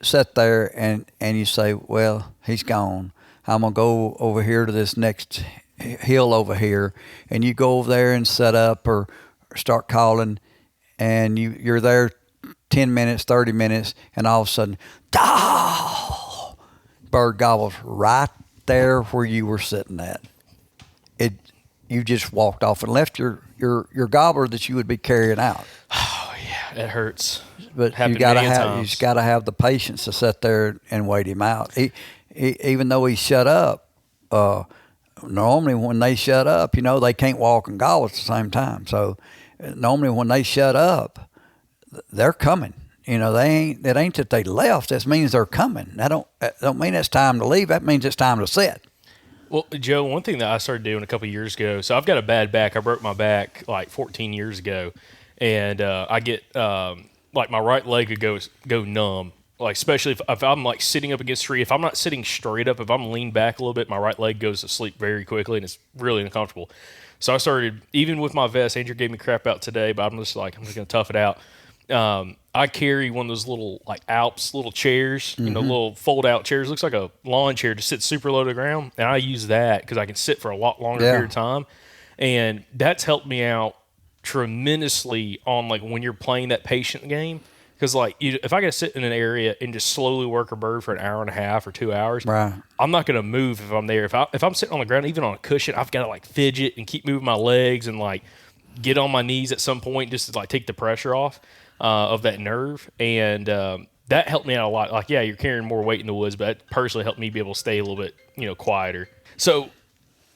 sat there and you say, well, he's gone. I'm going to go over here to this next hill over here, and you go over there and set up or start calling, and you're there 10 minutes, 30 minutes, and all of a sudden, bird gobbles right there where you were sitting at. You just walked off and left your gobbler that you would be carrying out.
Oh yeah, it hurts.
But you just gotta have the patience to sit there and wait him out. Even though he shut up, normally when they shut up, they can't walk and gobble at the same time. So normally when they shut up, they're coming. It ain't that they left. That means they're coming. That don't mean it's time to leave. That means it's time to sit.
Well, Joe, one thing that I started doing a couple of years ago, so I've got a bad back. I broke my back like 14 years ago, and I get like my right leg would go numb. Like especially if I'm like sitting up against a tree. If I'm not sitting straight up, if I'm leaned back a little bit, my right leg goes to sleep very quickly, and it's really uncomfortable. So I started, even with my vest, Andrew gave me crap out today, but I'm just going to tough it out. I carry one of those little like Alps little chairs, little fold out chairs. Looks like a lawn chair to sit super low to the ground. And I use that because I can sit for a lot longer period of time. And that's helped me out tremendously on like when you're playing that patient game. Because like if I got to sit in an area and just slowly work a bird for an hour and a half or 2 hours,
right,
I'm not going to move if I'm there. If I'm sitting on the ground, even on a cushion, I've got to like fidget and keep moving my legs and like get on my knees at some point just to like take the pressure off of that nerve. And that helped me out a lot. Like, yeah, you're carrying more weight in the woods, but that personally helped me be able to stay a little bit, quieter. So,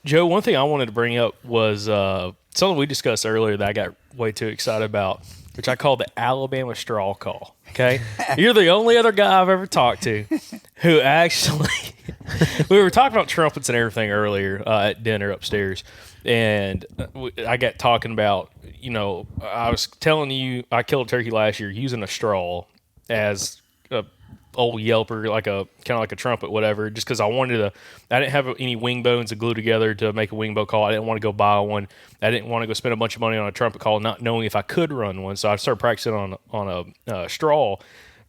Joe, one thing I wanted to bring up was something we discussed earlier that I got way too excited about, which I call the Alabama straw call. Okay, you're the only other guy I've ever talked to who actually. We were talking about trumpets and everything earlier at dinner upstairs, and I got talking about, I was telling you I killed a turkey last year using a straw as a old yelper, like a kind of like a trumpet, whatever, just because I didn't have any wing bones to glue together to make a wing bow call. I didn't want to go buy one. I didn't want to go spend a bunch of money on a trumpet call, not knowing if I could run one. So I started practicing on a straw,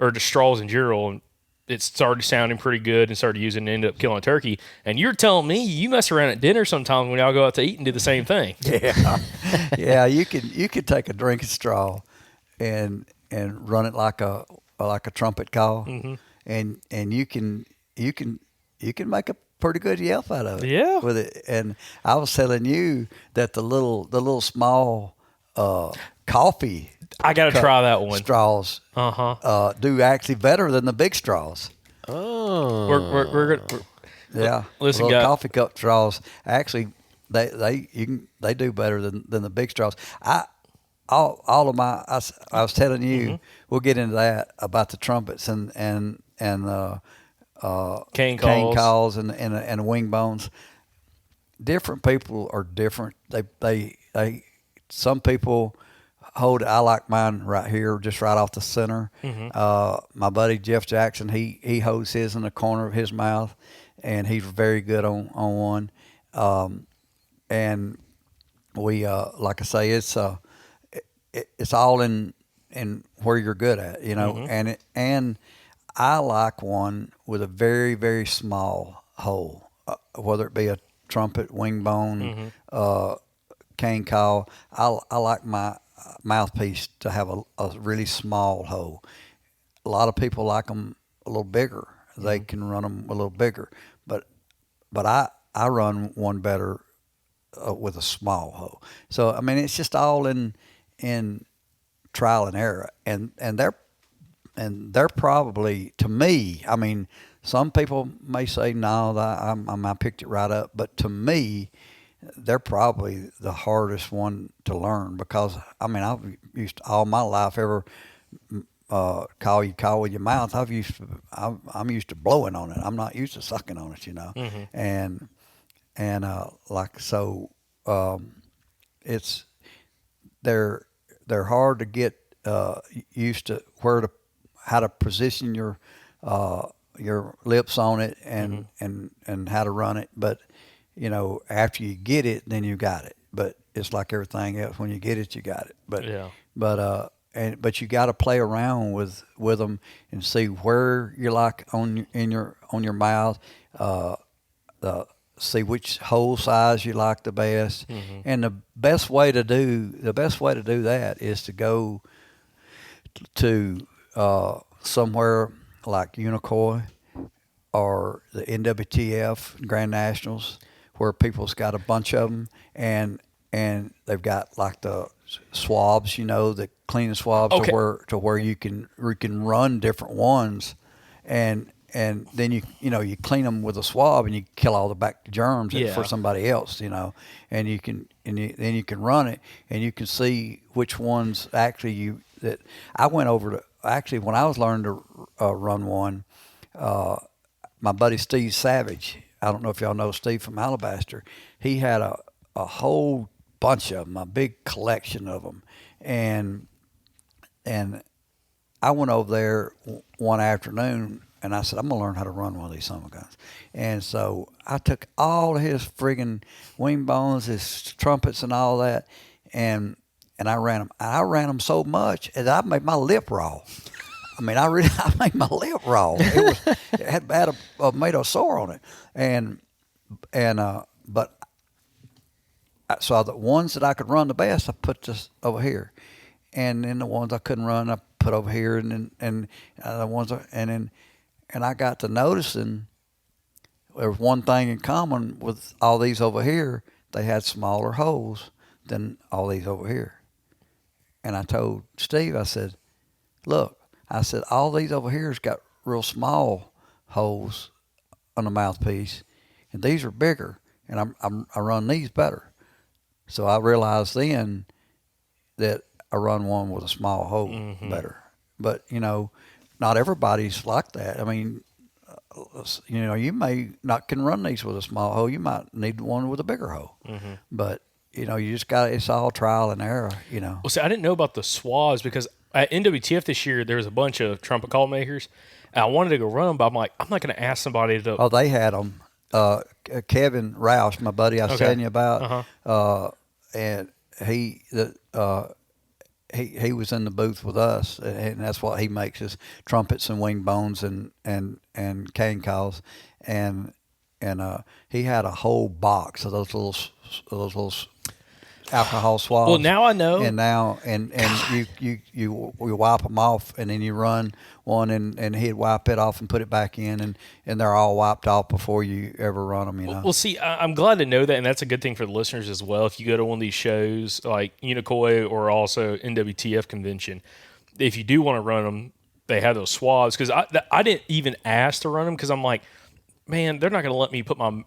or just straws in general, and it started sounding pretty good and started using it and ended up killing a turkey. And you're telling me you mess around at dinner sometimes when y'all go out to eat and do the same thing.
Yeah. Yeah, you could take a drinking straw and run it like a trumpet call, and you can make a pretty good yelp out of it with it. And I was telling you that the little small coffee,
I got to try that one.
Straws do actually better than the big straws.
Oh,
we're
yeah.
Listen,
little coffee cup straws actually they do better than the big straws. I was telling you, we'll get into that about the trumpets and
cane
calls and wing bones. Different people are different. They some people hold. I like mine right here, just right off the center. My buddy Jeff Jackson, he holds his in the corner of his mouth, and he's very good on one. And we like I say, it's all in where you're good at, and I like one with a very, very small hole, whether it be a trumpet, wing bone, cane call. I like my mouthpiece to have a really small hole. A lot of people like them a little bigger. They can run them a little bigger, but I run one better with a small hole. So I mean, it's just all in trial and error, and they're probably, to me, I mean, some people may say no, I picked it right up, but to me, they're probably the hardest one to learn, because I mean, I've used all my life, ever call you call with your mouth. I'm used to blowing on it. I'm not used to sucking on it, and like so, it's they're hard to get used to how to position your lips on it and how to run it. But after you get it, then you got it. But it's like everything else. When you get it, you got it. But you got to play around with them and see where you like on your mouth. See which hole size you like the best, and the best way to do that is to go to somewhere like Unicoi or the NWTF Grand Nationals, where people's got a bunch of them, and they've got like the swabs, the cleaning swabs, to where you can run different ones, and then you clean them with a swab and you kill all the back germs for somebody else, and then you can run it and you can see which ones actually that I went over to. Actually, when I was learning to run one, my buddy Steve Savage, I don't know if y'all know Steve from Alabaster, he had a whole bunch of them, a big collection of them, and I went over there one afternoon and I said, I'm gonna learn how to run one of these summer guns. And so I took all of his friggin' wing bones, his trumpets, and all that, and I ran them. I ran them so much that I made my lip raw. I mean, I made my lip raw. It had made a sore on it, so the ones that I could run the best, I put this over here, and then the ones I couldn't run, I put over here, and the ones, and I got to noticing there was one thing in common with all these over here. They had smaller holes than all these over here. And I told Steve, I said, look, all these over here's got real small holes on the mouthpiece, and these are bigger, and I run these better. So I realized then that I run one with a small hole better. But, not everybody's like that. I mean, you may not can run these with a small hole. You might need one with a bigger hole. But, you just it's all trial and error,
Well, see, I didn't know about the swabs because at NWTF this year, there was a bunch of trumpet call makers. And I wanted to go run them, but I'm like, I'm not going to ask somebody to.
Oh, they had them. Kevin Roush, my buddy I was telling you about, and he was in the booth with us, and that's what he makes is trumpets and wing bones and cane calls, and he had a whole box of those little alcohol swabs.
Well, now I know.
And you wipe them off, and then you run one, and he'd wipe it off and put it back in, and they're all wiped off before you ever run them.
Well, see, I'm glad to know that, and that's a good thing for the listeners as well. If you go to one of these shows like Unicoi or also NWTF convention, if you do want to run them, they have those swabs. Because I didn't even ask to run them because I'm like, man, they're not going to let me put my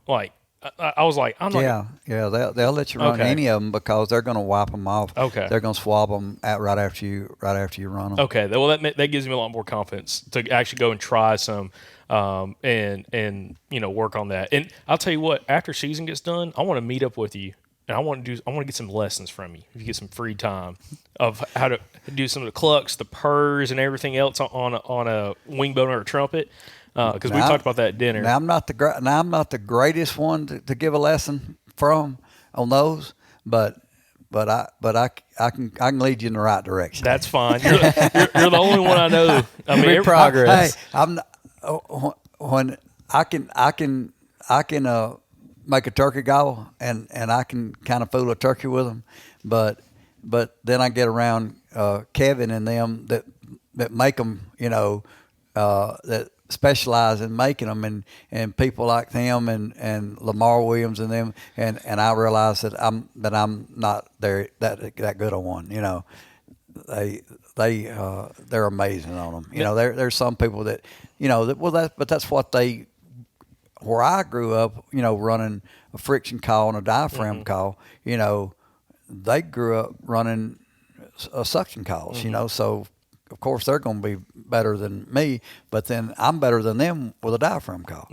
I was like, I'm not.
Yeah, they'll let you run any of them because they're going to wipe them off.
Okay,
they're going to swab them right after you run them.
Okay, well that gives me a lot more confidence to actually go and try some, and work on that. And I'll tell you what, after season gets done, I want to meet up with you, and I want to get some lessons from you. If you get some free time of how to do some of the clucks, the purrs, and everything else on a wing bone or a trumpet. Because we talked about that at dinner.
Now I'm not the greatest one to give a lesson from on those, but I can lead you in the right direction.
That's fine. You're the only one I know. I mean,
progress.
I'm not, when I can make a turkey gobble and I can kind of fool a turkey with them, but then I get around Kevin and them that make them, that specialize in making them, and people like them and Lamar Williams and them, and I realize that I'm not that good on one. They're amazing on them. There's some people that but that's what where I grew up, running a friction call and a diaphragm call, they grew up running suction calls, so of course they're going to be better than me, but then I'm better than them with a diaphragm call.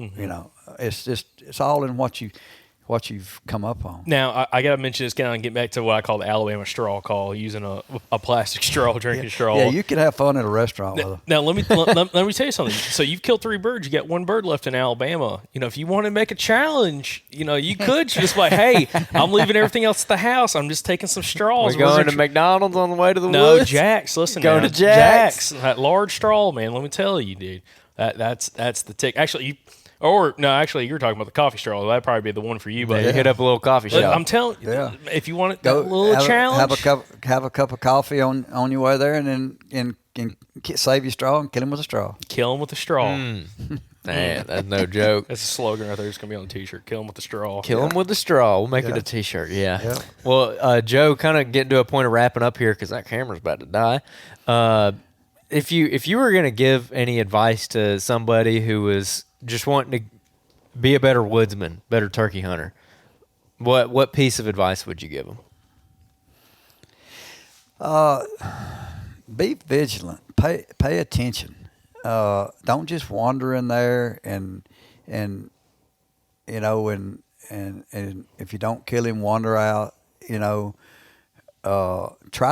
It's all in what you've come up on.
Now, I got to mention this, kind of get back to what I call the Alabama straw call, using a plastic straw, drinking straw.
Yeah, you could have fun at a restaurant with them.
Now, let me tell you something. So you've killed 3 birds. You got 1 bird left in Alabama. If you want to make a challenge, you could just like, hey, I'm leaving everything else at the house. I'm just taking some straws.
We're going to McDonald's on the way to the
No,
woods?
Jack's. Listen,
Go
now.
to Jack's.
That large straw, man. Let me tell you, dude. That's the tick. Actually, you're talking about the coffee straw. That'd probably be the one for you. But
You hit up a little coffee shop.
I'm telling you,
Yeah.
if you want a
Go
little challenge,
have a cup of coffee on your way there, and then save your straw and kill him with a straw.
kill them with a straw.
Man, that's no joke.
That's a slogan right there. It's gonna be on a T-shirt. Kill them with a straw.
Kill them with the straw. We'll make it a T-shirt. Yeah. Well, Joe, kind of getting to a point of wrapping up here because that camera's about to die. If you were gonna give any advice to somebody who was just wanting to be a better woodsman, better turkey hunter, what piece of advice would you give them?
Be vigilant. Pay attention. Don't just wander in there and if you don't kill him, wander out. Try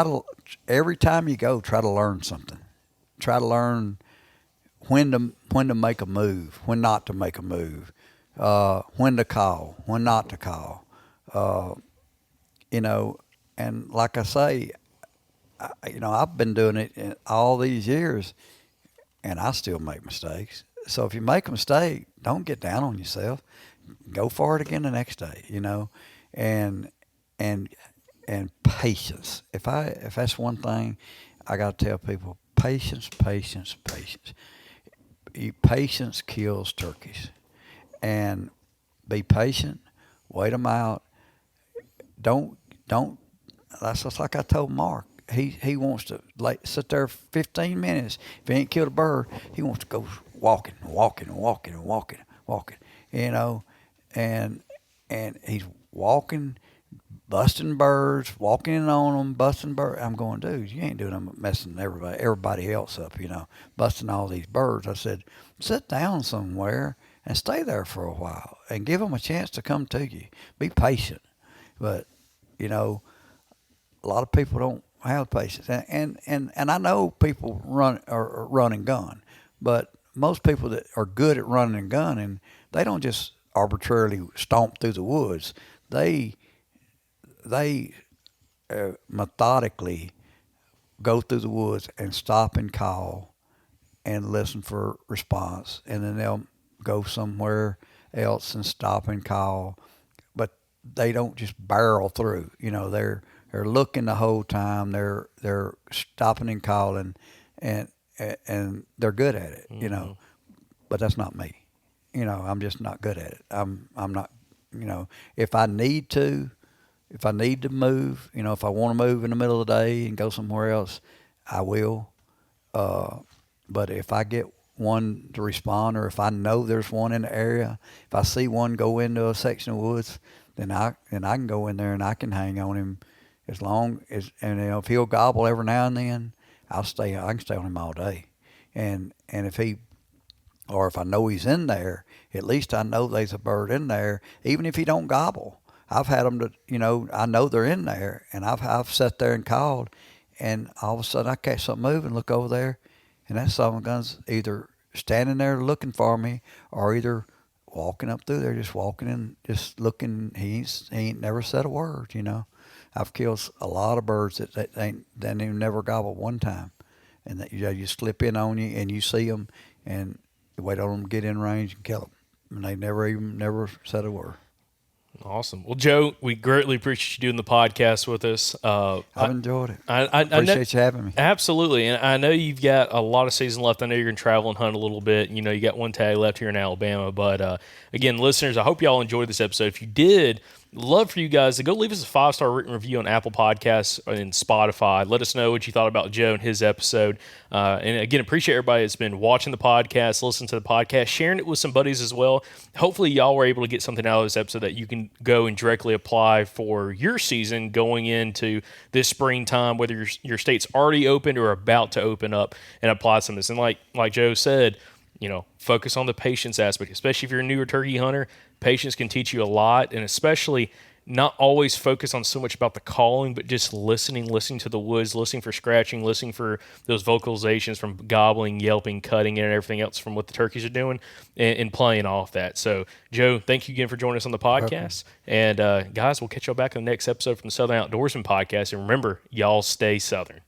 to every time you go, try to learn something. Try to learn when to make a move, when not to make a move, when to call, when not to call. And like I say, I've been doing it in all these years, and I still make mistakes. So if you make a mistake, don't get down on yourself. Go for it again the next day. And patience. If that's one thing, I got to tell people: patience, patience, patience. Patience kills turkeys. And be patient. Wait them out. Don't. That's just like I told Mark. He wants to sit there 15 minutes. If he ain't killed a bird, he wants to go walking. And he's walking, busting birds, walking in on them, busting birds. I'm going, dude, you ain't doing them messing everybody else up, busting all these birds. I said, sit down somewhere and stay there for a while and give them a chance to come to you. Be patient. But, a lot of people don't have patience. And I know people run and gun, but most people that are good at running and gunning, they don't just arbitrarily stomp through the woods. They methodically go through the woods and stop and call and listen for response, and then they'll go somewhere else and stop and call. But they don't just barrel through. They're looking the whole time. They're stopping and calling, and they're good at it. But that's not me. I'm just not good at it. I'm not. If I need to move, if I want to move in the middle of the day and go somewhere else, I will. But if I get one to respond, or if I know there's one in the area, if I see one go into a section of woods, then I can go in there and I can hang on him as long as, and if he'll gobble every now and then, I can stay on him all day. And if if I know he's in there, at least I know there's a bird in there, even if he don't gobble. I've had them to, I know they're in there, and I've sat there and called, and all of a sudden I catch something moving, look over there, and that son of a gun's either standing there looking for me, or either walking up through there, just walking and just looking. He ain't never said a word. I've killed a lot of birds that ain't never gobbled one time, and that you slip in on you and you see them, and you wait on them to get in range and kill them, and they never said a word.
Awesome. Well, Joe, we greatly appreciate you doing the podcast with us.
I've enjoyed it.
I
appreciate you having me.
Absolutely. And I know you've got a lot of season left. I know you're going to travel and hunt a little bit. You got one tag left here in Alabama. But, again, listeners, I hope y'all enjoyed this episode. If you did, love for you guys to go leave us a 5-star written review on Apple Podcasts and Spotify. Let us know what you thought about Joe and his episode. And again, appreciate everybody that's been watching the podcast, listening to the podcast, sharing it with some buddies as well. Hopefully y'all were able to get something out of this episode that you can go and directly apply for your season going into this springtime, whether your state's already opened or about to open up, and apply some of this. And like Joe said, focus on the patience aspect, especially if you're a newer turkey hunter. Patience can teach you a lot, and especially not always focus on so much about the calling, but just listening to the woods, listening for scratching, listening for those vocalizations from gobbling, yelping, cutting, and everything else from what the turkeys are doing, and playing off that. So, Joe, thank you again for joining us on the podcast. And guys, we'll catch y'all back on the next episode from the Southern Outdoorsman podcast. And remember, y'all stay Southern.